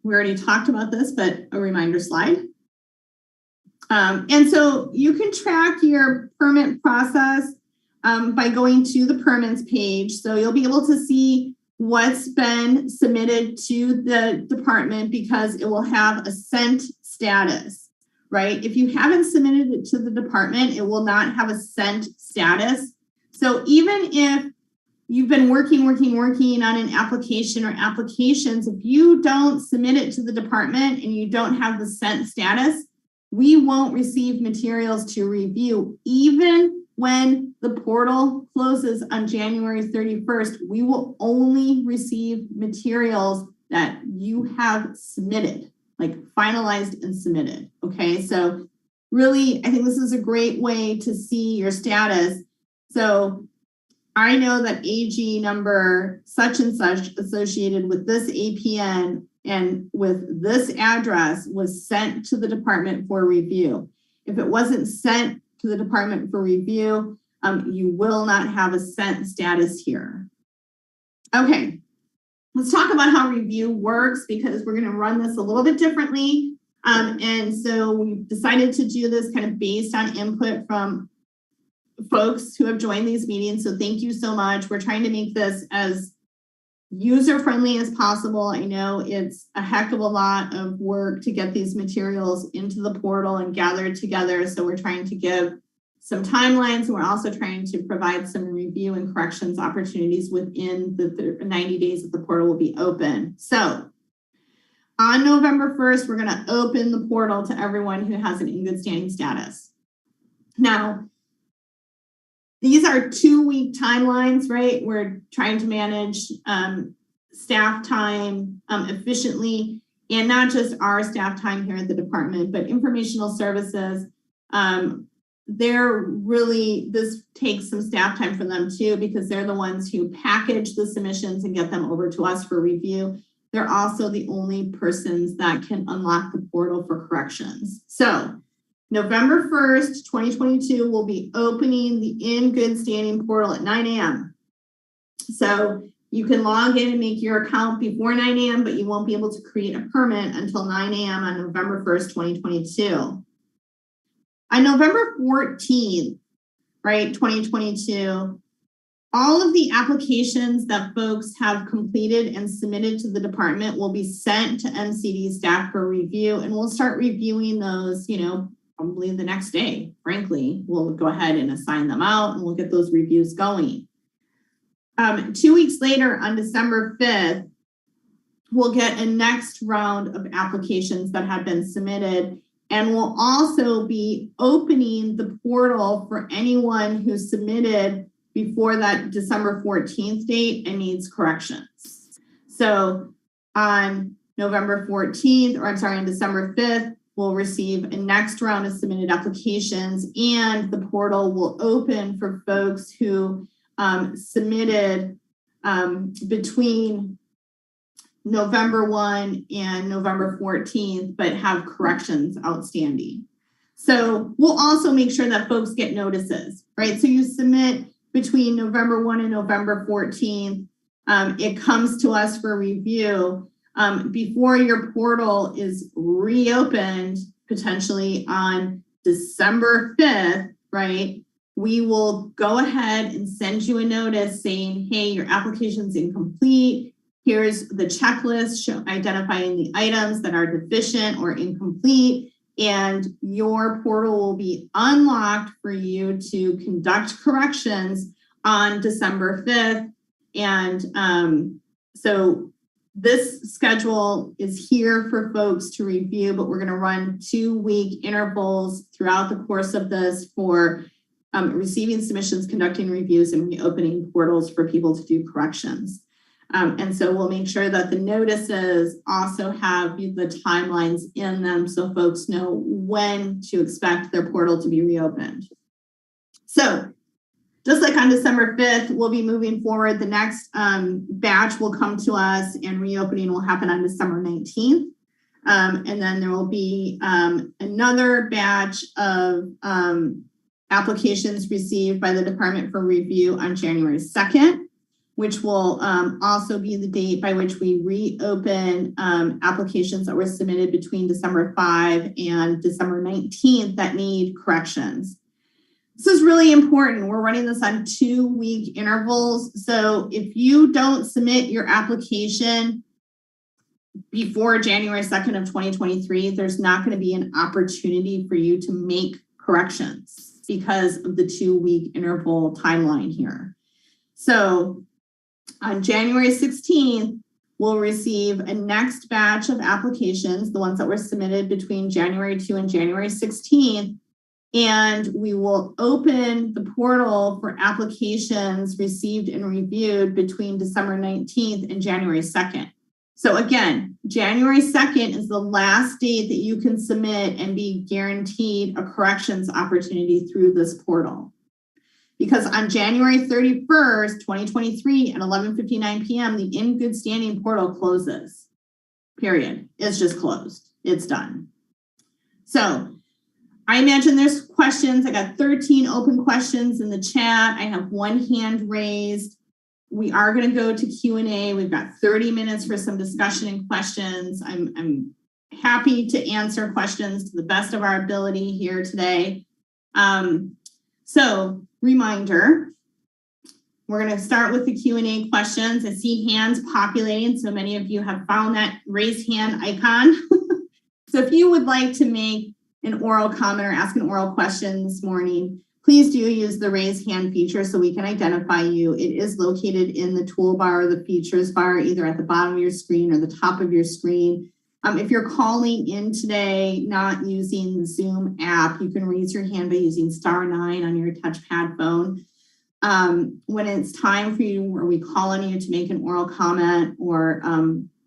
We already talked about this, but a reminder slide. And so you can track your permit process by going to the permits page. So you'll be able to see what's been submitted to the department because it will have a sent status, right? If you haven't submitted it to the department, it will not have a sent status. So even if you've been working on an application or applications, if you don't submit it to the department and you don't have the sent status, we won't receive materials to review. Even when the portal closes on January 31st, we will only receive materials that you have submitted, like finalized and submitted. Okay, so really, I think this is a great way to see your status. So I know that AG number such and such associated with this APN and with this address was sent to the department for review. If it wasn't sent to the department for review, you will not have a sent status here. Okay, let's talk about how review works, because we're going to run this a little bit differently. And so we've decided to do this kind of based on input from folks who have joined these meetings. So thank you so much. We're trying to make this as user-friendly as possible. I know it's a heck of a lot of work to get these materials into the portal and gathered together. So we're trying to give some timelines, and we're also trying to provide some review and corrections opportunities within the 90 days that the portal will be open. So on November 1st, we're going to open the portal to everyone who has an in good standing status. Now, these are 2-week timelines, right? We're trying to manage staff time efficiently, and not just our staff time here at the department, but informational services. This takes some staff time for them too, because they're the ones who package the submissions and get them over to us for review. They're also the only persons that can unlock the portal for corrections. So November 1st, 2022, we'll be opening the in good standing portal at 9 a.m. So you can log in and make your account before 9 a.m., but you won't be able to create a permit until 9 a.m. on November 1st, 2022. On November 14th, right, 2022, all of the applications that folks have completed and submitted to the department will be sent to MCD staff for review, and we'll start reviewing those, probably the next day. Frankly, we'll go ahead and assign them out and we'll get those reviews going. 2 weeks later, on December 5th, we'll get a next round of applications that have been submitted, and we'll also be opening the portal for anyone who submitted before that December 14th date and needs corrections. So on December 5th, we'll receive a next round of submitted applications, and the portal will open for folks who submitted between November 1 and November 14th, but have corrections outstanding. So we'll also make sure that folks get notices, right? So you submit between November 1 and November 14th, it comes to us for review. Before your portal is reopened, potentially on December 5th, right, we will go ahead and send you a notice saying, hey, your application's incomplete. Here's the checklist identifying the items that are deficient or incomplete, and your portal will be unlocked for you to conduct corrections on December 5th. And so this schedule is here for folks to review, but we're going to run 2-week intervals throughout the course of this for receiving submissions, conducting reviews, and reopening portals for people to do corrections. And so we'll make sure that the notices also have the timelines in them so folks know when to expect their portal to be reopened. So just like on December 5th, we'll be moving forward. The next batch will come to us and reopening will happen on December 19th. And then there will be another batch of applications received by the department for review on January 2nd, which will also be the date by which we reopen applications that were submitted between December 5 and December 19th that need corrections. This is really important. We're running this on 2-week intervals. So if you don't submit your application before January 2nd of 2023, there's not going to be an opportunity for you to make corrections. because of the 2-week interval timeline here. So on January 16th, we'll receive a next batch of applications, the ones that were submitted between January 2 and January 16th. And we will open the portal for applications received and reviewed between December 19th and January 2nd. So again, January 2nd is the last date that you can submit and be guaranteed a corrections opportunity through this portal. Because on January 31st, 2023 at 11:59 p.m., the in good standing portal closes, period. It's just closed. It's done. So I imagine there's questions. I got 13 open questions in the chat. I have one hand raised. We are going to go to Q&A. We've got 30 minutes for some discussion and questions. I'm happy to answer questions to the best of our ability here today. So reminder, we're going to start with the Q&A questions. I see hands populating. So many of you have found that raise hand icon. So if you would like to make an oral comment or ask an oral question this morning, please do use the raise hand feature so we can identify you. It is located in the toolbar or the features bar, either at the bottom of your screen or the top of your screen. If you're calling in today, not using the Zoom app, you can raise your hand by using *9 on your touchpad phone. When it's time for you, or we call on you to make an oral comment or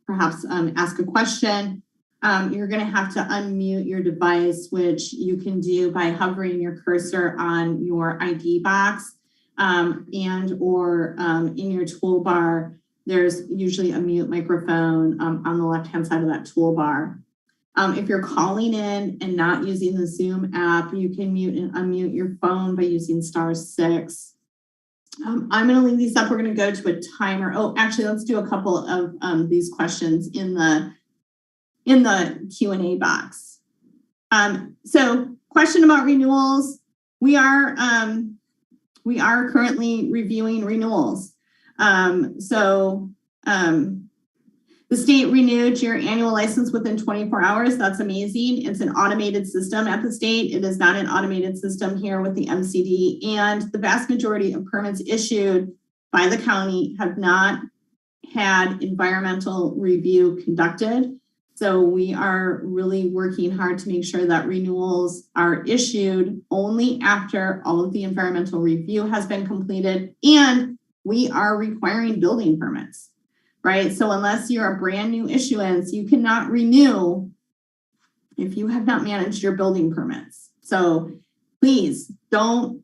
perhaps ask a question, you're going to have to unmute your device, which you can do by hovering your cursor on your ID box and or in your toolbar. There's usually a mute microphone on the left-hand side of that toolbar. If you're calling in and not using the Zoom app, you can mute and unmute your phone by using *6. I'm going to leave these up. We're going to go to a timer. Oh, actually, let's do a couple of these questions in the Q&A box. So question about renewals. We are currently reviewing renewals. The state renewed your annual license within 24 hours. That's amazing. It's an automated system at the state. It is not an automated system here with the MCD. And the vast majority of permits issued by the county have not had environmental review conducted. So we are really working hard to make sure that renewals are issued only after all of the environmental review has been completed, and we are requiring building permits, right? So unless you're a brand new issuance, you cannot renew if you have not managed your building permits. So please don't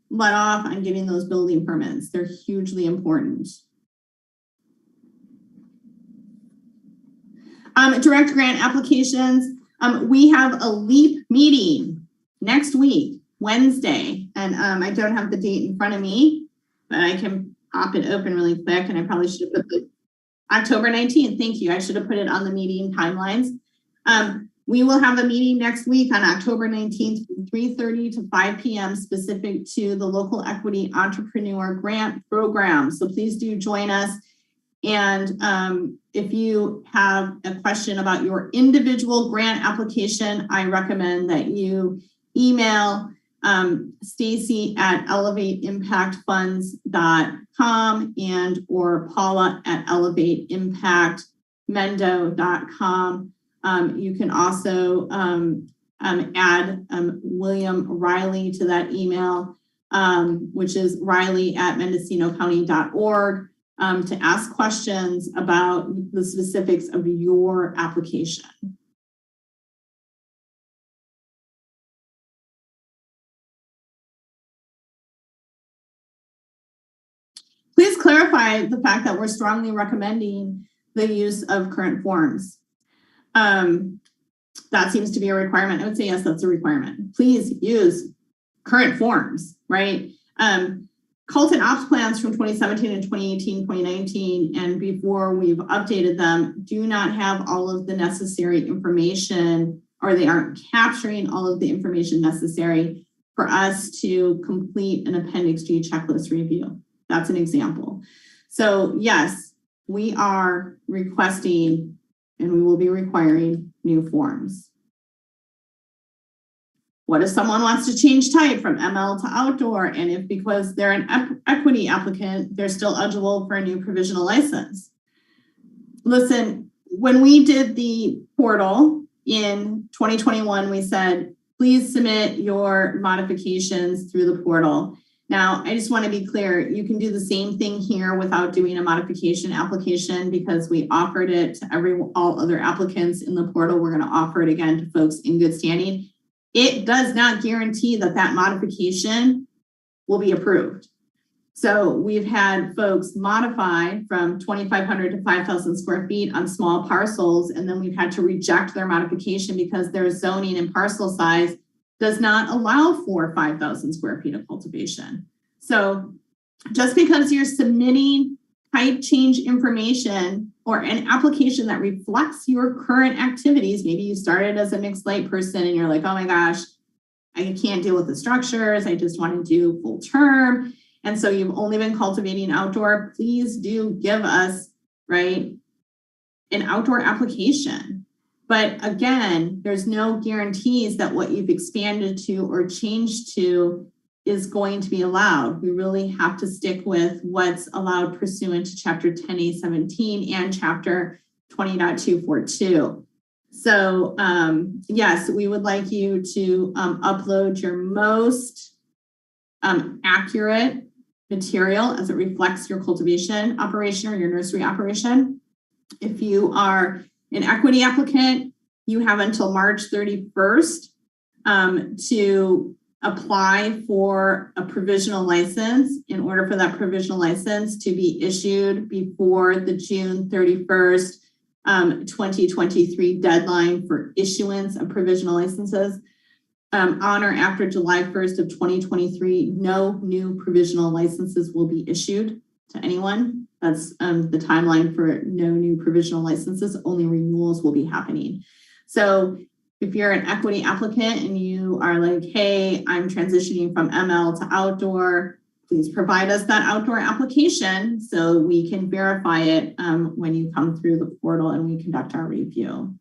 let off on getting those building permits. They're hugely important. Direct grant applications. We have a LEAP meeting next week, Wednesday, and I don't have the date in front of me, but I can pop it open really quick, and I probably should have put the October 19th. Thank you. I should have put it on the meeting timelines. We will have a meeting next week on October 19th from 3:30 to 5 p.m. specific to the Local Equity Entrepreneur Grant Program. So please do join us. And if you have a question about your individual grant application, I recommend that you email Stacy at elevateimpactfunds.com and or Paula at elevateimpactmendo.com. You can also add William Riley to that email, which is riley@mendocinocounty.org. To ask questions about the specifics of your application. Please clarify the fact that we're strongly recommending the use of current forms. That seems to be a requirement. I would say yes, that's a requirement. Please use current forms, right? Cult and ops plans from 2017 and 2018, 2019, and before we've updated them, do not have all of the necessary information, or they aren't capturing all of the information necessary for us to complete an Appendix G checklist review. That's an example. So yes, we are requesting and we will be requiring new forms. What if someone wants to change type from ML to outdoor? And if because they're an equity applicant, they're still eligible for a new provisional license. Listen, when we did the portal in 2021, we said, please submit your modifications through the portal. Now, I just want to be clear, you can do the same thing here without doing a modification application because we offered it to all other applicants in the portal. We're going to offer it again to folks in good standing. It does not guarantee that that modification will be approved. So we've had folks modify from 2,500 to 5,000 square feet on small parcels, and then we've had to reject their modification because their zoning and parcel size does not allow for 5,000 square feet of cultivation. So just because you're submitting type change information or an application that reflects your current activities, maybe you started as a mixed light person and you're like, oh my gosh, I can't deal with the structures, I just want to do full term. And so you've only been cultivating outdoor, please do give us, right, an outdoor application. But again, there's no guarantees that what you've expanded to or changed to is going to be allowed. We really have to stick with what's allowed pursuant to Chapter 10A17 and Chapter 20.242. So yes, we would like you to upload your most accurate material as it reflects your cultivation operation or your nursery operation. If you are an equity applicant, you have until March 31st to apply for a provisional license in order for that provisional license to be issued before the June 31st, 2023 deadline for issuance of provisional licenses. On or after July 1st of 2023, no new provisional licenses will be issued to anyone. That's the timeline for no new provisional licenses, only renewals will be happening. So if you're an equity applicant and you are like, hey, I'm transitioning from ML to outdoor, please provide us that outdoor application so we can verify it when you come through the portal and we conduct our review.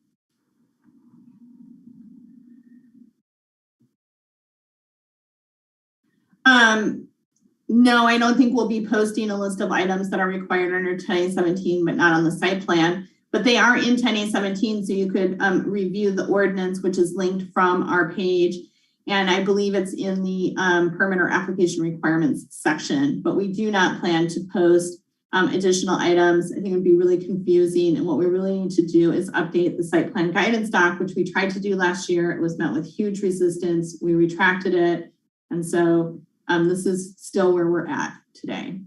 No, I don't think we'll be posting a list of items that are required under 10A17, but not on the site plan. But they are in 10A17, so you could review the ordinance, which is linked from our page. And I believe it's in the permit or application requirements section. But we do not plan to post additional items. I think it would be really confusing. And what we really need to do is update the site plan guidance doc, which we tried to do last year. It was met with huge resistance. We retracted it. And so this is still where we're at today.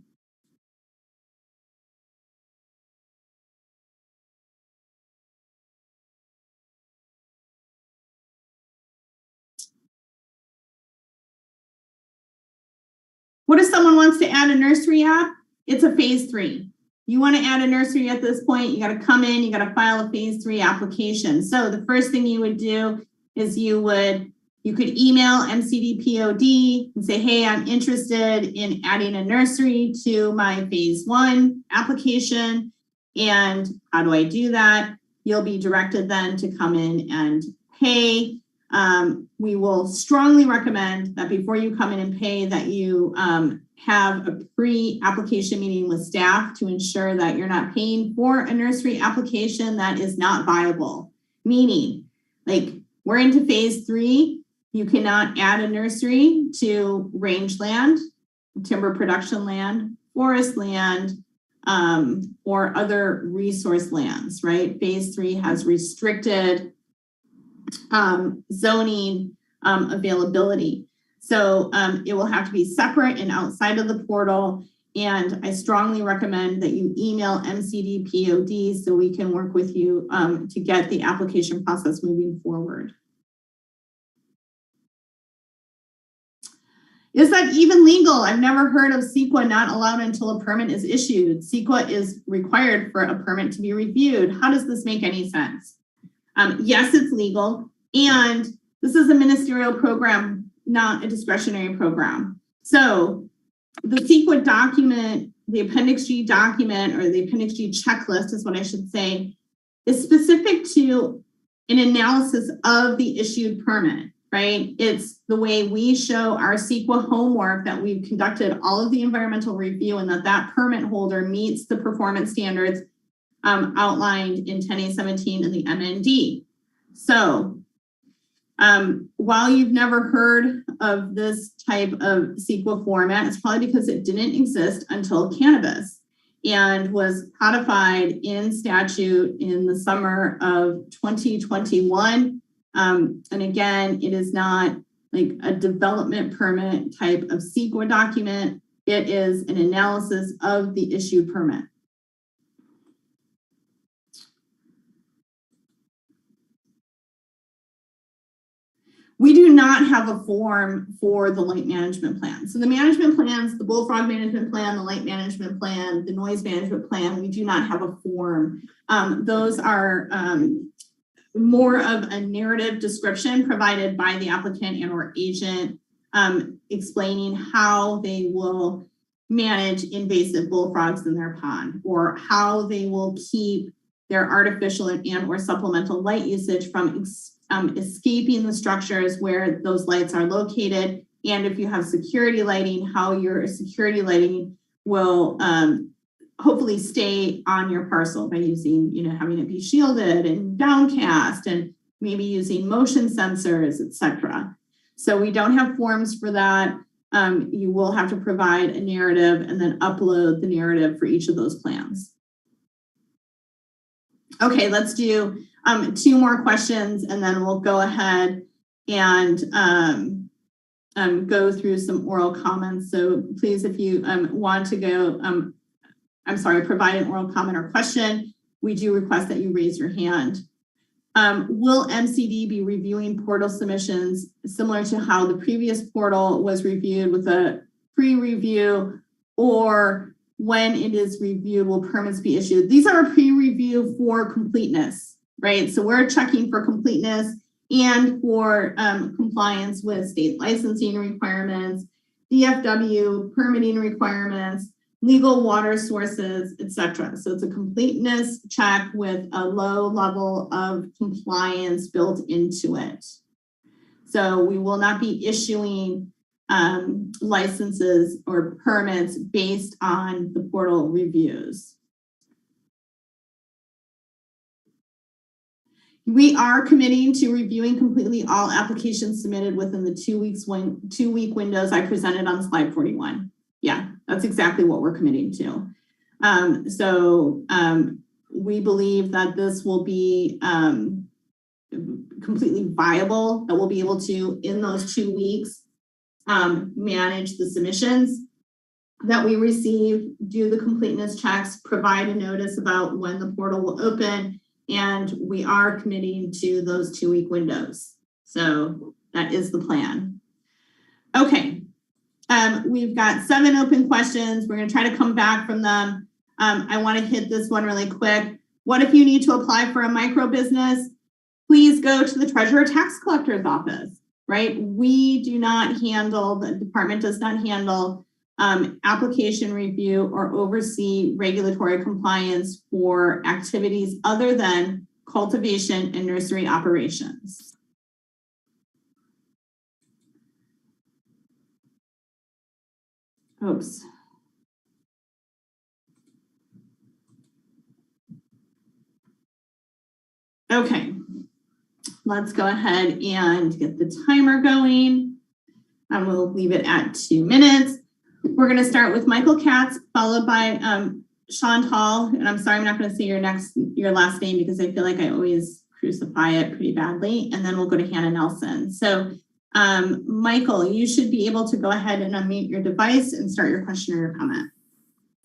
What if someone wants to add a nursery app? It's a phase 3. You want to add a nursery at this point, you got to come in, you got to file a phase 3 application. So the first thing you would do is you could email MCD POD and say, hey, I'm interested in adding a nursery to my phase 1 application. And how do I do that? You'll be directed then to come in and pay. We will strongly recommend that before you come in and pay that you have a pre-application meeting with staff to ensure that you're not paying for a nursery application that is not viable. Meaning, like, we're into phase 3, you cannot add a nursery to rangeland, timber production land, forest land, or other resource lands, right? Phase 3 has restricted zoning availability. So it will have to be separate and outside of the portal. And I strongly recommend that you email MCD POD so we can work with you to get the application process moving forward. Is that even legal? I've never heard of CEQA not allowed until a permit is issued. CEQA is required for a permit to be reviewed. How does this make any sense? Yes, it's legal. And this is a ministerial program, not a discretionary program. So the CEQA document, the Appendix G document, or the Appendix G checklist is what I should say, is specific to an analysis of the issued permit. right? It's the way we show our CEQA homework that we've conducted all of the environmental review and that permit holder meets the performance standards outlined in 10A17 and the MND. So while you've never heard of this type of CEQA format, it's probably because it didn't exist until cannabis and was codified in statute in the summer of 2021. And again, it is not like a development permit type of CEQA document. It is an analysis of the issued permit. We do not have a form for the light management plan. So the management plans, the bullfrog management plan, the light management plan, the noise management plan, we do not have a form. Those are more of a narrative description provided by the applicant and or agent explaining how they will manage invasive bullfrogs in their pond, or how they will keep their artificial and or supplemental light usage from escaping the structures where those lights are located. And if you have security lighting, how your security lighting will hopefully stay on your parcel by using, having it be shielded and downcast and maybe using motion sensors, etc. So we don't have forms for that. You will have to provide a narrative and then upload the narrative for each of those plans. Okay, let's do 2 more questions and then we'll go ahead and go through some oral comments. So please, if you want to go, provide an oral comment or question, we do request that you raise your hand. Will MCD be reviewing portal submissions similar to how the previous portal was reviewed with a pre-review, or when it is reviewed, will permits be issued? These are a pre-review for completeness, right? So we're checking for completeness and for compliance with state licensing requirements, DFW permitting requirements, legal water sources, etc. So it's a completeness check with a low level of compliance built into it. So we will not be issuing licenses or permits based on the portal reviews. We are committing to reviewing completely all applications submitted within the 2-week windows I presented on slide 41. Yeah, that's exactly what we're committing to. We believe that this will be completely viable, that we'll be able to, in those 2 weeks, manage the submissions that we receive, do the completeness checks, provide a notice about when the portal will open, and we are committing to those 2-week windows. So that is the plan. Okay, we've got 7 open questions. We're going to try to come back from them. I want to hit this one really quick. What if you need to apply for a micro business? Please go to the Treasurer Tax Collector's office, right? We do not handle, the department does not handle application review or oversee regulatory compliance for activities other than cultivation and nursery operations. Oops. Okay, let's go ahead and get the timer going. And we'll leave it at 2 minutes. We're going to start with Michael Katz, followed by Chantal. And I'm sorry, I'm not going to say your last name because I feel like I always crucify it pretty badly. And then we'll go to Hannah Nelson. So Michael, you should be able to go ahead and unmute your device and start your question or your comment.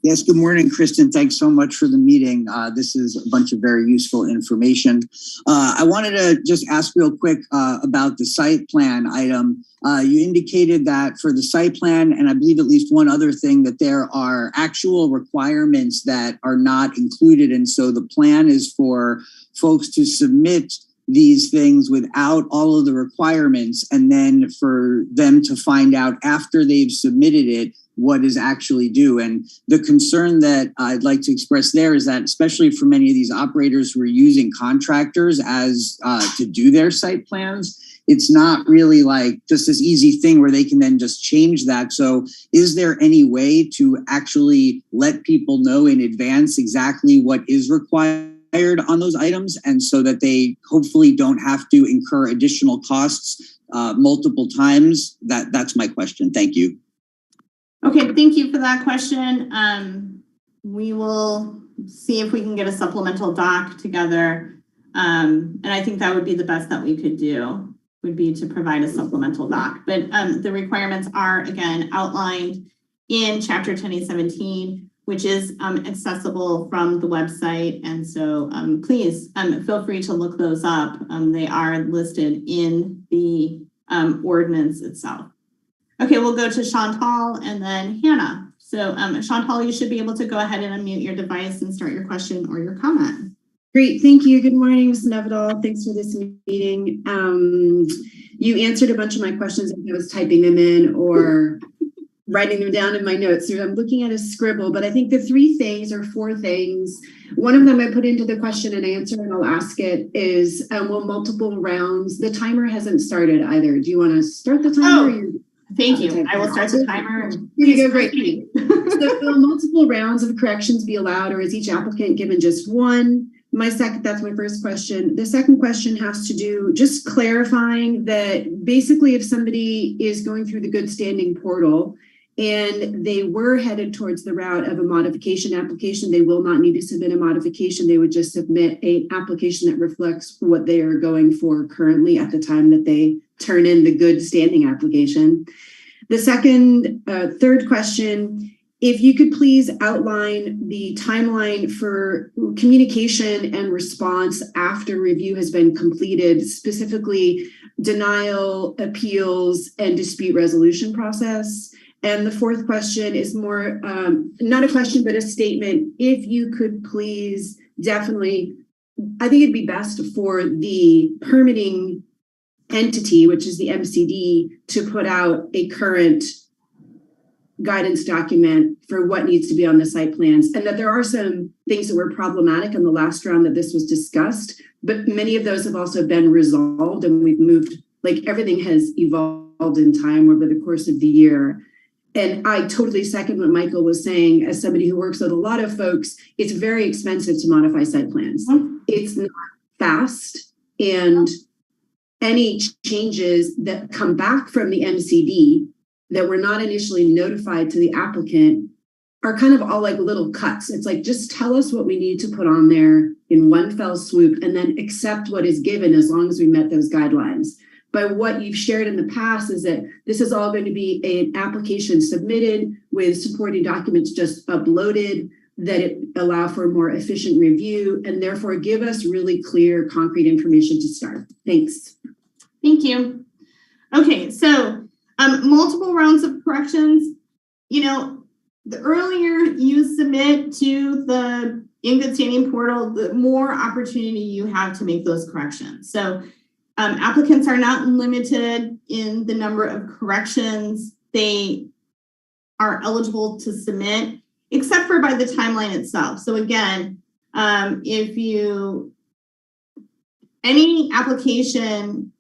Yes, good morning, Kristen. Thanks so much for the meeting. This is a bunch of very useful information. I wanted to just ask real quick about the site plan item. You indicated that for the site plan, and I believe at least one other thing, that there are actual requirements that are not included. And so the plan is for folks to submit these things without all of the requirements, and then for them to find out after they've submitted it what is actually due. And the concern that I'd like to express there is that, especially for many of these operators who are using contractors as to do their site plans, it's not really like just this easy thing where they can then just change that. So is there any way to actually let people know in advance exactly what is required on those items, and so that they hopefully don't have to incur additional costs multiple times? That's my question. Thank you. Okay, thank you for that question. We will see if we can get a supplemental doc together. And I think that would be the best that we could do, would be to provide a supplemental doc. But the requirements are, again, outlined in Chapter 10A17, which is accessible from the website. And so please feel free to look those up. They are listed in the ordinance itself. Okay, we'll go to Chantal and then Hannah. So Chantal, you should be able to go ahead and unmute your device and start your question or your comment. Great, thank you. Good morning, Ms. Nevedal. Thanks for this meeting. You answered a bunch of my questions as I was typing them in or writing them down in my notes. So I'm looking at a scribble, but I think the 3 things or 4 things, one of them I put into the question and answer, and I'll ask it, is will multiple rounds, the timer hasn't started either. Do you want to start the timer? Thank you. I will start the timer. Here you go, great. So will multiple rounds of corrections be allowed, or is each applicant given just one? That's my first question. The second question has to do just clarifying that basically if somebody is going through the good standing portal and they were headed towards the route of a modification application, they will not need to submit a modification. They would just submit an application that reflects what they are going for currently at the time that they turn in the good standing application. The third question, if you could please outline the timeline for communication and response after review has been completed, specifically denial, appeals, and dispute resolution process. And the fourth question is more, not a question, but a statement. If you could please definitely, I think it'd be best for the permitting entity, which is the MCD, to put out a current guidance document for what needs to be on the site plans, and that there are some things that were problematic in the last round that this was discussed, but many of those have also been resolved, and we've moved, like everything has evolved in time over the course of the year. And I totally second what Michael was saying. As somebody who works with a lot of folks, it's very expensive to modify site plans. It's not fast, and any changes that come back from the MCD that were not initially notified to the applicant are kind of all like little cuts. It's like, just tell us what we need to put on there in one fell swoop and then accept what is given as long as we met those guidelines. But what you've shared in the past is that this is all going to be an application submitted with supporting documents just uploaded, that it allow for a more efficient review, and therefore give us really clear, concrete information to start. Thanks. Thank you. Okay, so multiple rounds of corrections. You know, the earlier you submit to the in good standing portal, the more opportunity you have to make those corrections. So applicants are not limited in the number of corrections they are eligible to submit, except for by the timeline itself. So again, any application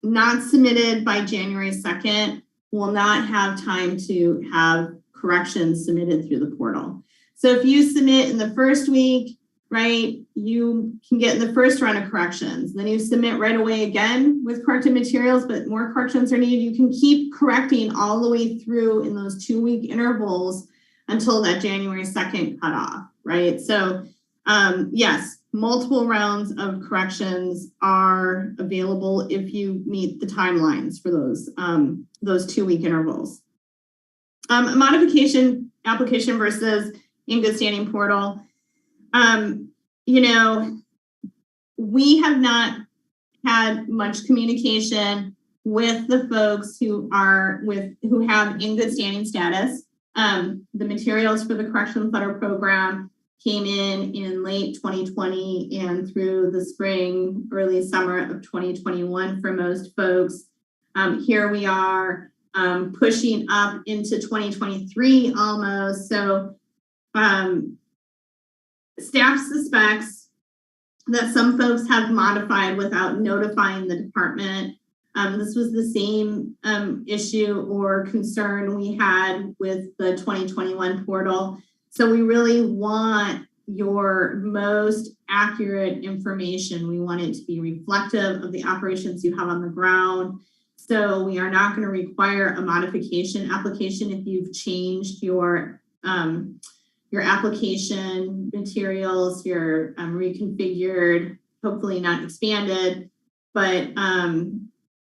not submitted by January 2nd will not have time to have corrections submitted through the portal. So if you submit in the first week, right, you can get in the first round of corrections. Then you submit right away again with corrected materials, but more corrections are needed. You can keep correcting all the way through in those 2-week intervals until that January 2nd cutoff, right? So yes, multiple rounds of corrections are available if you meet the timelines for those 2-week intervals. Modification application versus in good standing portal. You know, we have not had much communication with the folks who have in good standing status. The materials for the corrections letter program came in late 2020 and through the spring, early summer of 2021 for most folks. Here we are pushing up into 2023 almost. So staff suspects that some folks have modified without notifying the department. This was the same issue or concern we had with the 2021 portal. So we really want your most accurate information. We want it to be reflective of the operations you have on the ground. So we are not going to require a modification application if you've changed your application materials, you're reconfigured, hopefully not expanded, but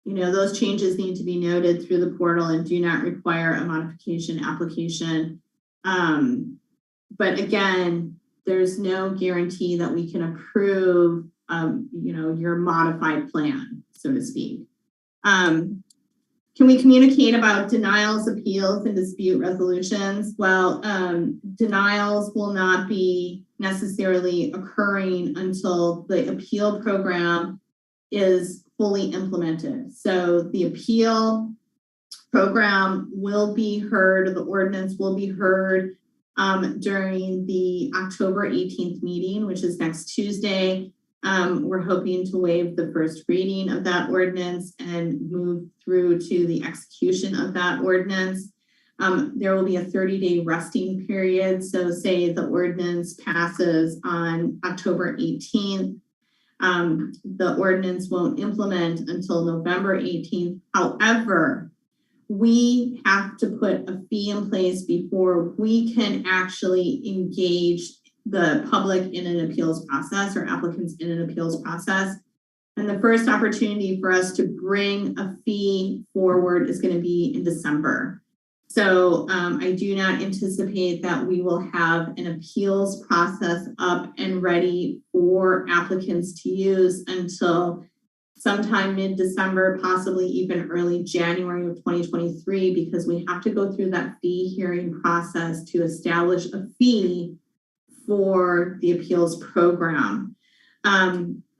those changes need to be noted through the portal and do not require a modification application. But again, there's no guarantee that we can approve, your modified plan, so to speak. Can we communicate about denials, appeals, and dispute resolutions? Well, denials will not be necessarily occurring until the appeal program is fully implemented. So the appeal program will be heard, the ordinance will be heard during the October 18th meeting, which is next Tuesday. We're hoping to waive the first reading of that ordinance and move through to the execution of that ordinance. There will be a 30-day resting period. So say the ordinance passes on October 18th, the ordinance won't implement until November 18th. However, we have to put a fee in place before we can actually engage the public in an appeals process or applicants in an appeals process. And the first opportunity for us to bring a fee forward is going to be in December. So I do not anticipate that we will have an appeals process up and ready for applicants to use until sometime mid-December, possibly even early January of 2023, because we have to go through that fee hearing process to establish a fee for the appeals program.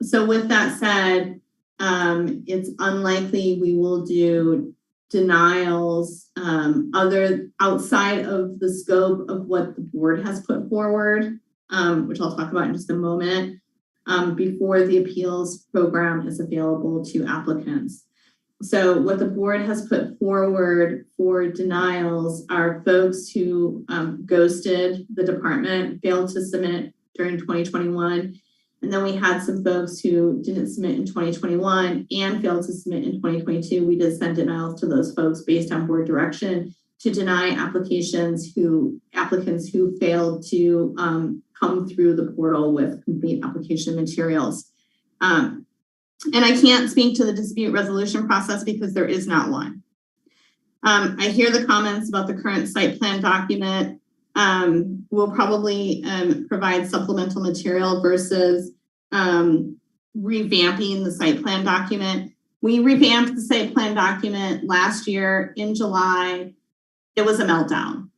So with that said, it's unlikely we will do denials other outside of the scope of what the board has put forward, which I'll talk about in just a moment, before the appeals program is available to applicants. So what the board has put forward for denials are folks who ghosted the department, failed to submit during 2021. And then we had some folks who didn't submit in 2021 and failed to submit in 2022. We did send denials to those folks based on board direction to deny applicants who failed to come through the portal with complete application materials. And I can't speak to the dispute resolution process because there is not one. I hear the comments about the current site plan document. We'll probably provide supplemental material versus revamping the site plan document. We revamped the site plan document last year in July. It was a meltdown,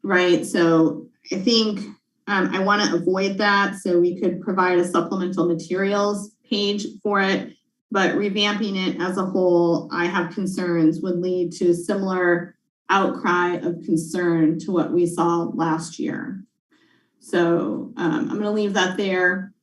right? So I think I want to avoid that. So we could provide a supplemental materials page for it, but revamping it as a whole, I have concerns would lead to similar outcry of concern to what we saw last year. So I'm going to leave that there.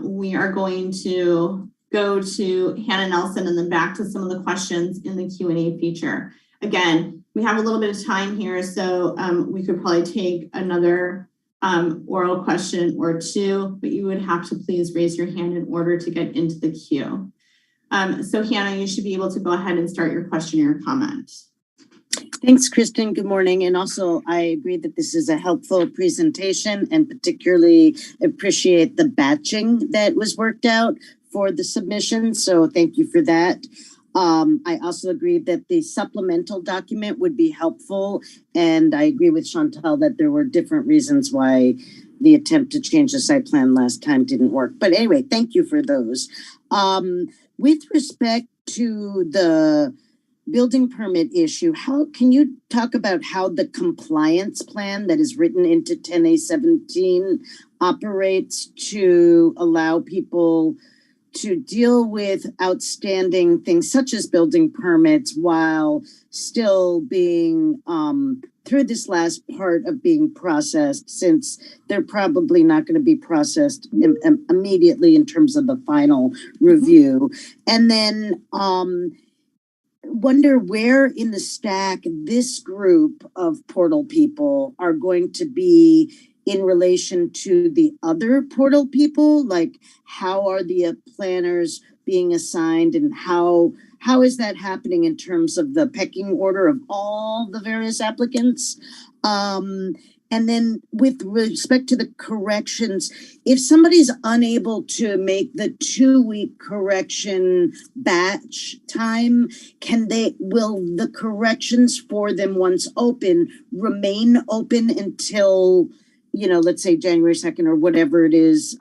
We are going to go to Hannah Nelson and then back to some of the questions in the Q&A feature. Again, we have a little bit of time here, so we could probably take another oral question or two, but you would have to please raise your hand in order to get into the queue. So Hannah, you should be able to go ahead and start your question or your comment. Thanks, Kristen. Good morning. And also, I agree that this is a helpful presentation and particularly appreciate the batching that was worked out for the submission. So thank you for that. I also agree that the supplemental document would be helpful. And I agree with Chantal that there were different reasons why the attempt to change the site plan last time didn't work. But anyway, thank you for those. With respect to the building permit issue, how can you talk about how the compliance plan that is written into 10A17 operates to allow people to deal with outstanding things such as building permits while still being through this last part of being processed, since they're probably not going to be processed immediately in terms of the final review. And then wonder where in the stack this group of portal people are going to be in relation to the other portal people. Like, how are the planners being assigned, and how is that happening in terms of the pecking order of all the various applicants? And then with respect to the corrections, if somebody's unable to make the 2-week correction batch time, will the corrections for them once open remain open until, let's say January 2nd or whatever it is,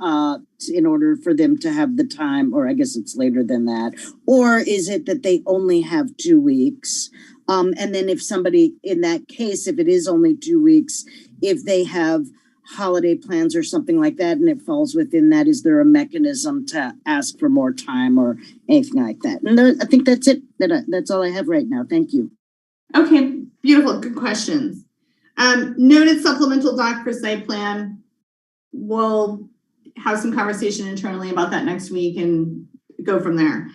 in order for them to have the time, or I guess it's later than that? Or is it that they only have 2 weeks? And then if somebody, in that case, if it is only 2 weeks, if they have holiday plans or something like that, and it falls within that, is there a mechanism to ask for more time or anything like that? And I think that's it. That's all I have right now. Thank you. Okay, beautiful. Good questions. Noted supplemental doc for site plan. We'll have some conversation internally about that next week and go from there.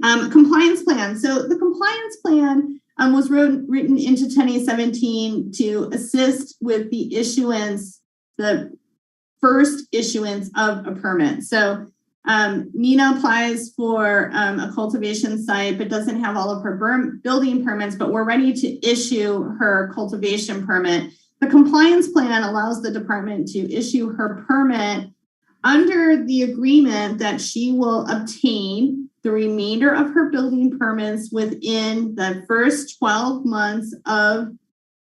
Compliance plan. So the compliance plan was written into 10A17 to assist with the first issuance of a permit. So Nina applies for a cultivation site, but doesn't have all of her building permits, but we're ready to issue her cultivation permit. The compliance plan allows the department to issue her permit under the agreement that she will obtain the remainder of her building permits within the first 12 months of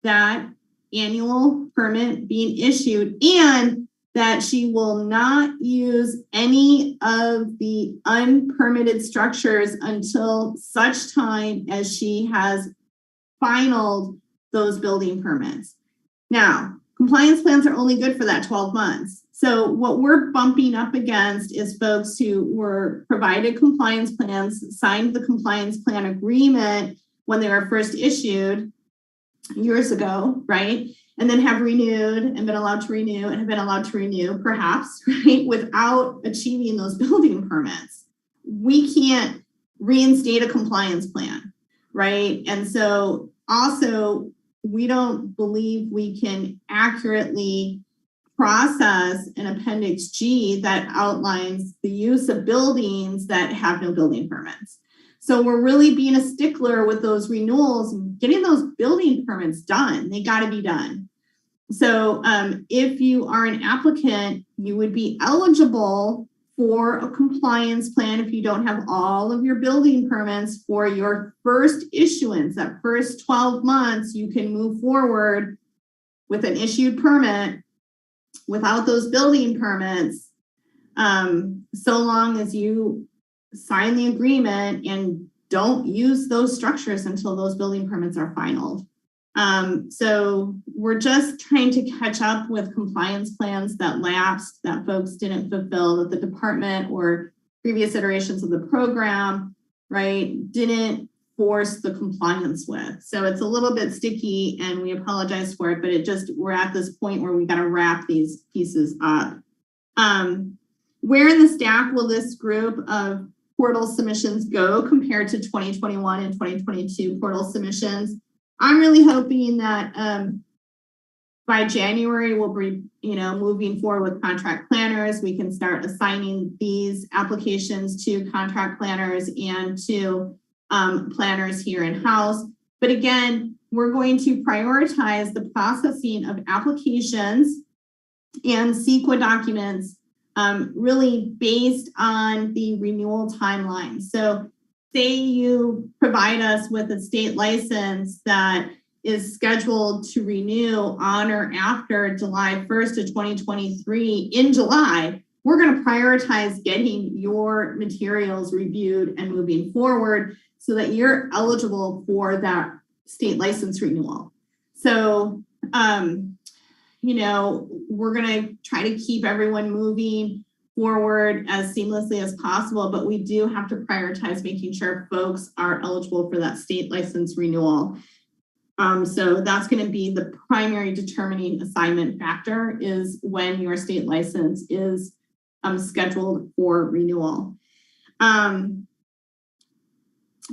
that annual permit being issued, and that she will not use any of the unpermitted structures until such time as she has finalized those building permits. Now, compliance plans are only good for that 12 months. So what we're bumping up against is folks who were provided compliance plans, signed the compliance plan agreement when they were first issued years ago, right? And then have renewed and been allowed to renew and have been allowed to renew, perhaps, right, without achieving those building permits. We can't reinstate a compliance plan, right? And so also, we don't believe we can accurately process an Appendix G that outlines the use of buildings that have no building permits. So we're really being a stickler with those renewals, getting those building permits done. They got to be done. So if you are an applicant, you would be eligible for a compliance plan if you don't have all of your building permits for your first issuance. That first 12 months, you can move forward with an issued permit without those building permits, so long as you sign the agreement and don't use those structures until those building permits are finalized. So we're just trying to catch up with compliance plans that lapsed, that folks didn't fulfill, that the department or previous iterations of the program, right, didn't force the compliance with. So it's a little bit sticky and we apologize for it, but we're at this point where we got to wrap these pieces up. Where in the stack will this group of portal submissions go compared to 2021 and 2022 portal submissions? I'm really hoping that by January, we'll be, moving forward with contract planners. We can start assigning these applications to contract planners and to planners here in-house. But again, we're going to prioritize the processing of applications and CEQA documents really based on the renewal timeline. So say you provide us with a state license that is scheduled to renew on or after July 1st of 2023 in July, we're going to prioritize getting your materials reviewed and moving forward so that you're eligible for that state license renewal. So, we're going to try to keep everyone moving forward as seamlessly as possible, but we do have to prioritize making sure folks are eligible for that state license renewal. So that's going to be the primary determining assignment factor, is when your state license is scheduled for renewal.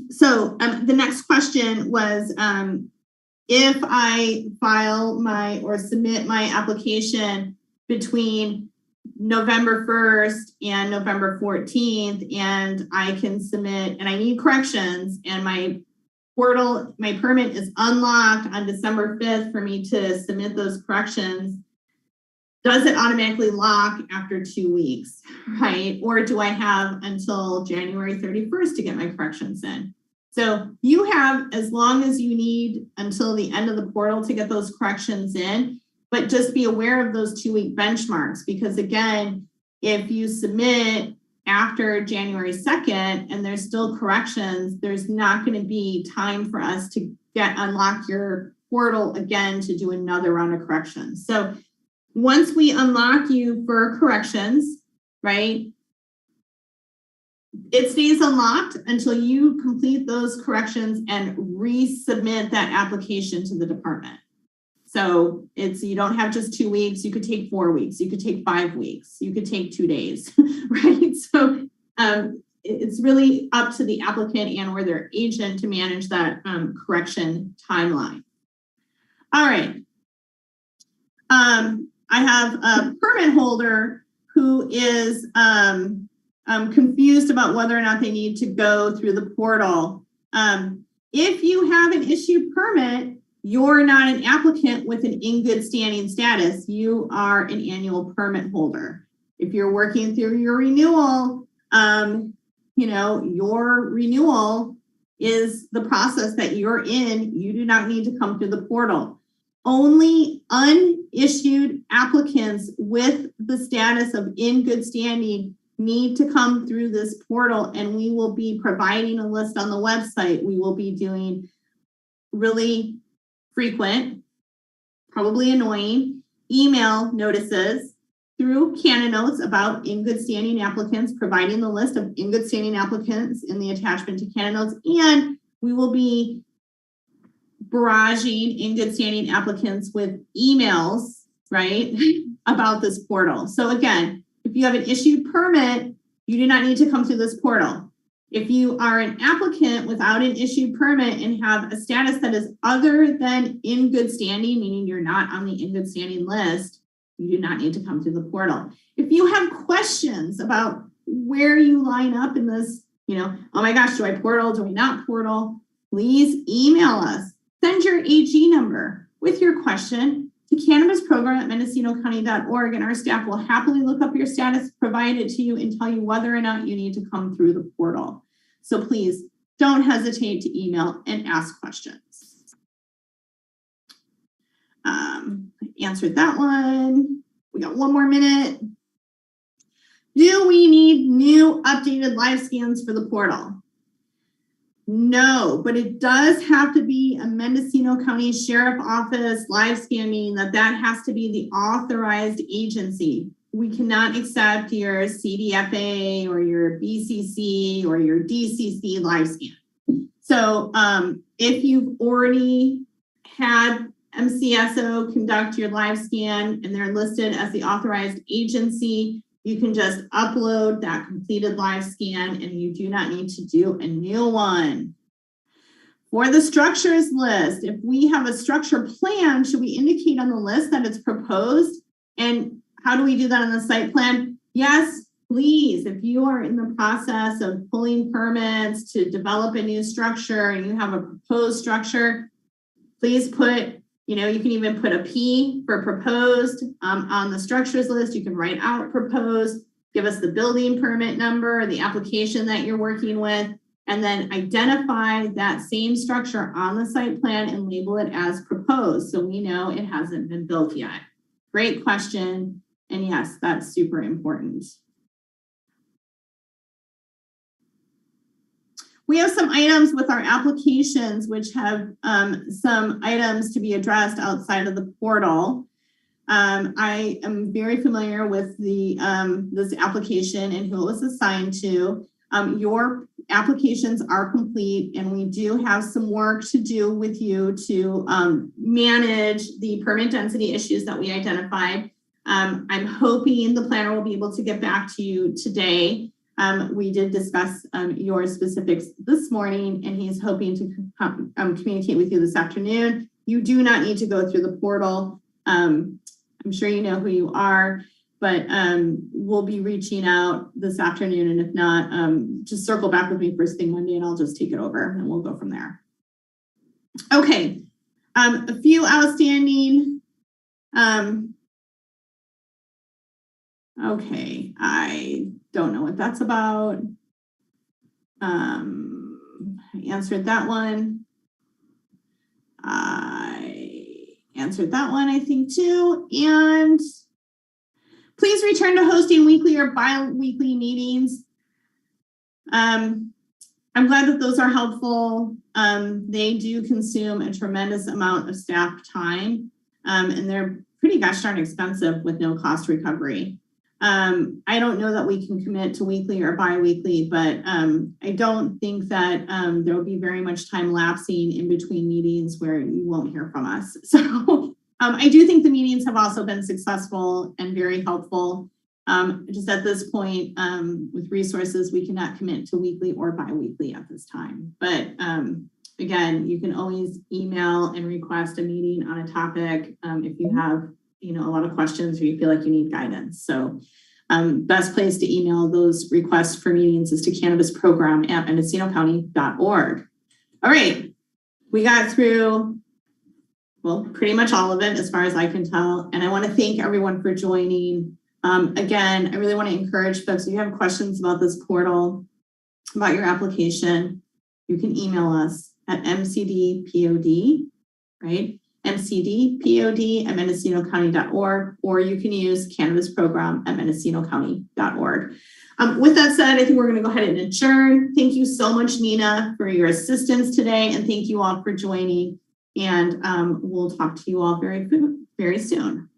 So the next question was, if I file or submit my application between November 1st and November 14th, and I can submit, and I need corrections, and my permit is unlocked on December 5th for me to submit those corrections, does it automatically lock after 2 weeks, right? Or do I have until January 31st to get my corrections in? So you have as long as you need until the end of the portal to get those corrections in, but just be aware of those 2-week benchmarks, because again, if you submit after January 2nd and there's still corrections, there's not going to be time for us to unlock your portal again to do another round of corrections. So once we unlock you for corrections, right, it stays unlocked until you complete those corrections and resubmit that application to the department. So you don't have just 2 weeks, you could take 4 weeks, you could take 5 weeks, you could take 2 days, right? So it's really up to the applicant and or their agent to manage that correction timeline. All right. I have a permit holder who is confused about whether or not they need to go through the portal. If you have an issued permit, you're not an applicant with an in good standing status. You are an annual permit holder. If you're working through your renewal, your renewal is the process that you're in. You do not need to come through the portal. Only unissued applicants with the status of in good standing need to come through this portal, and we will be providing a list on the website. We will be doing really frequent, probably annoying, email notices through Cananotes about in good standing applicants, providing the list of in good standing applicants in the attachment to Cananotes, and we will be barraging in good standing applicants with emails, right, about this portal. So again, if you have an issued permit, you do not need to come through this portal. If you are an applicant without an issued permit and have a status that is other than in good standing, meaning you're not on the in good standing list, you do not need to come through the portal. If you have questions about where you line up in this, oh my gosh, do I portal, do I not portal? Please email us. Send your AG number with your question to cannabisprogram@mendocinocounty.org, and our staff will happily look up your status, provide it to you, and tell you whether or not you need to come through the portal. So please don't hesitate to email and ask questions. Answered that one. We got one more minute. Do we need new updated live scans for the portal? No, but it does have to be a Mendocino County Sheriff Office live scan, meaning that has to be the authorized agency. We cannot accept your CDFA or your BCC or your DCC live scan. So if you've already had MCSO conduct your live scan and they're listed as the authorized agency, you can just upload that completed live scan and you do not need to do a new one. For the structures list, if we have a structure plan, should we indicate on the list that it's proposed? And how do we do that on the site plan? Yes, please. If you are in the process of pulling permits to develop a new structure and you have a proposed structure, please put, you can even put a P for proposed on the structures list. You can write out proposed, give us the building permit number, the application that you're working with, and then identify that same structure on the site plan and label it as proposed so we know it hasn't been built yet. Great question. And yes, that's super important. We have some items with our applications which have some items to be addressed outside of the portal. I am very familiar with the this application and who it was assigned to. Your applications are complete, and we do have some work to do with you to manage the permanent density issues that we identified. I'm hoping the planner will be able to get back to you today. We did discuss your specifics this morning, and he's hoping to communicate with you this afternoon. You do not need to go through the portal. I'm sure you know who you are, but we'll be reaching out this afternoon. And if not, just circle back with me first thing Monday and I'll just take it over and we'll go from there. Okay, a few outstanding. Okay, I don't know what that's about. I answered that one. I answered that one, I think, too. And please return to hosting weekly or bi-weekly meetings. I'm glad that those are helpful. They do consume a tremendous amount of staff time, and they're pretty gosh darn expensive with no cost recovery. I don't know that we can commit to weekly or bi-weekly, but I don't think that there will be very much time lapsing in between meetings where you won't hear from us. So I do think the meetings have also been successful and very helpful. Just at this point, with resources, we cannot commit to weekly or bi-weekly at this time. But again, you can always email and request a meeting on a topic if you have a lot of questions or you feel like you need guidance. So best place to email those requests for meetings is to cannabisprogram@mendocinocounty.org. All right, we got through, well, pretty much all of it as far as I can tell. And I want to thank everyone for joining. Again, I really want to encourage folks, if you have questions about this portal, about your application, you can email us at MCDPOD, right? MCDPOD@mendocinocounty.org, or you can use cannabisprogram@mendocinocounty.org. With that said, I think we're going to go ahead and adjourn. Thank you so much, Nina, for your assistance today, and thank you all for joining. And we'll talk to you all very soon.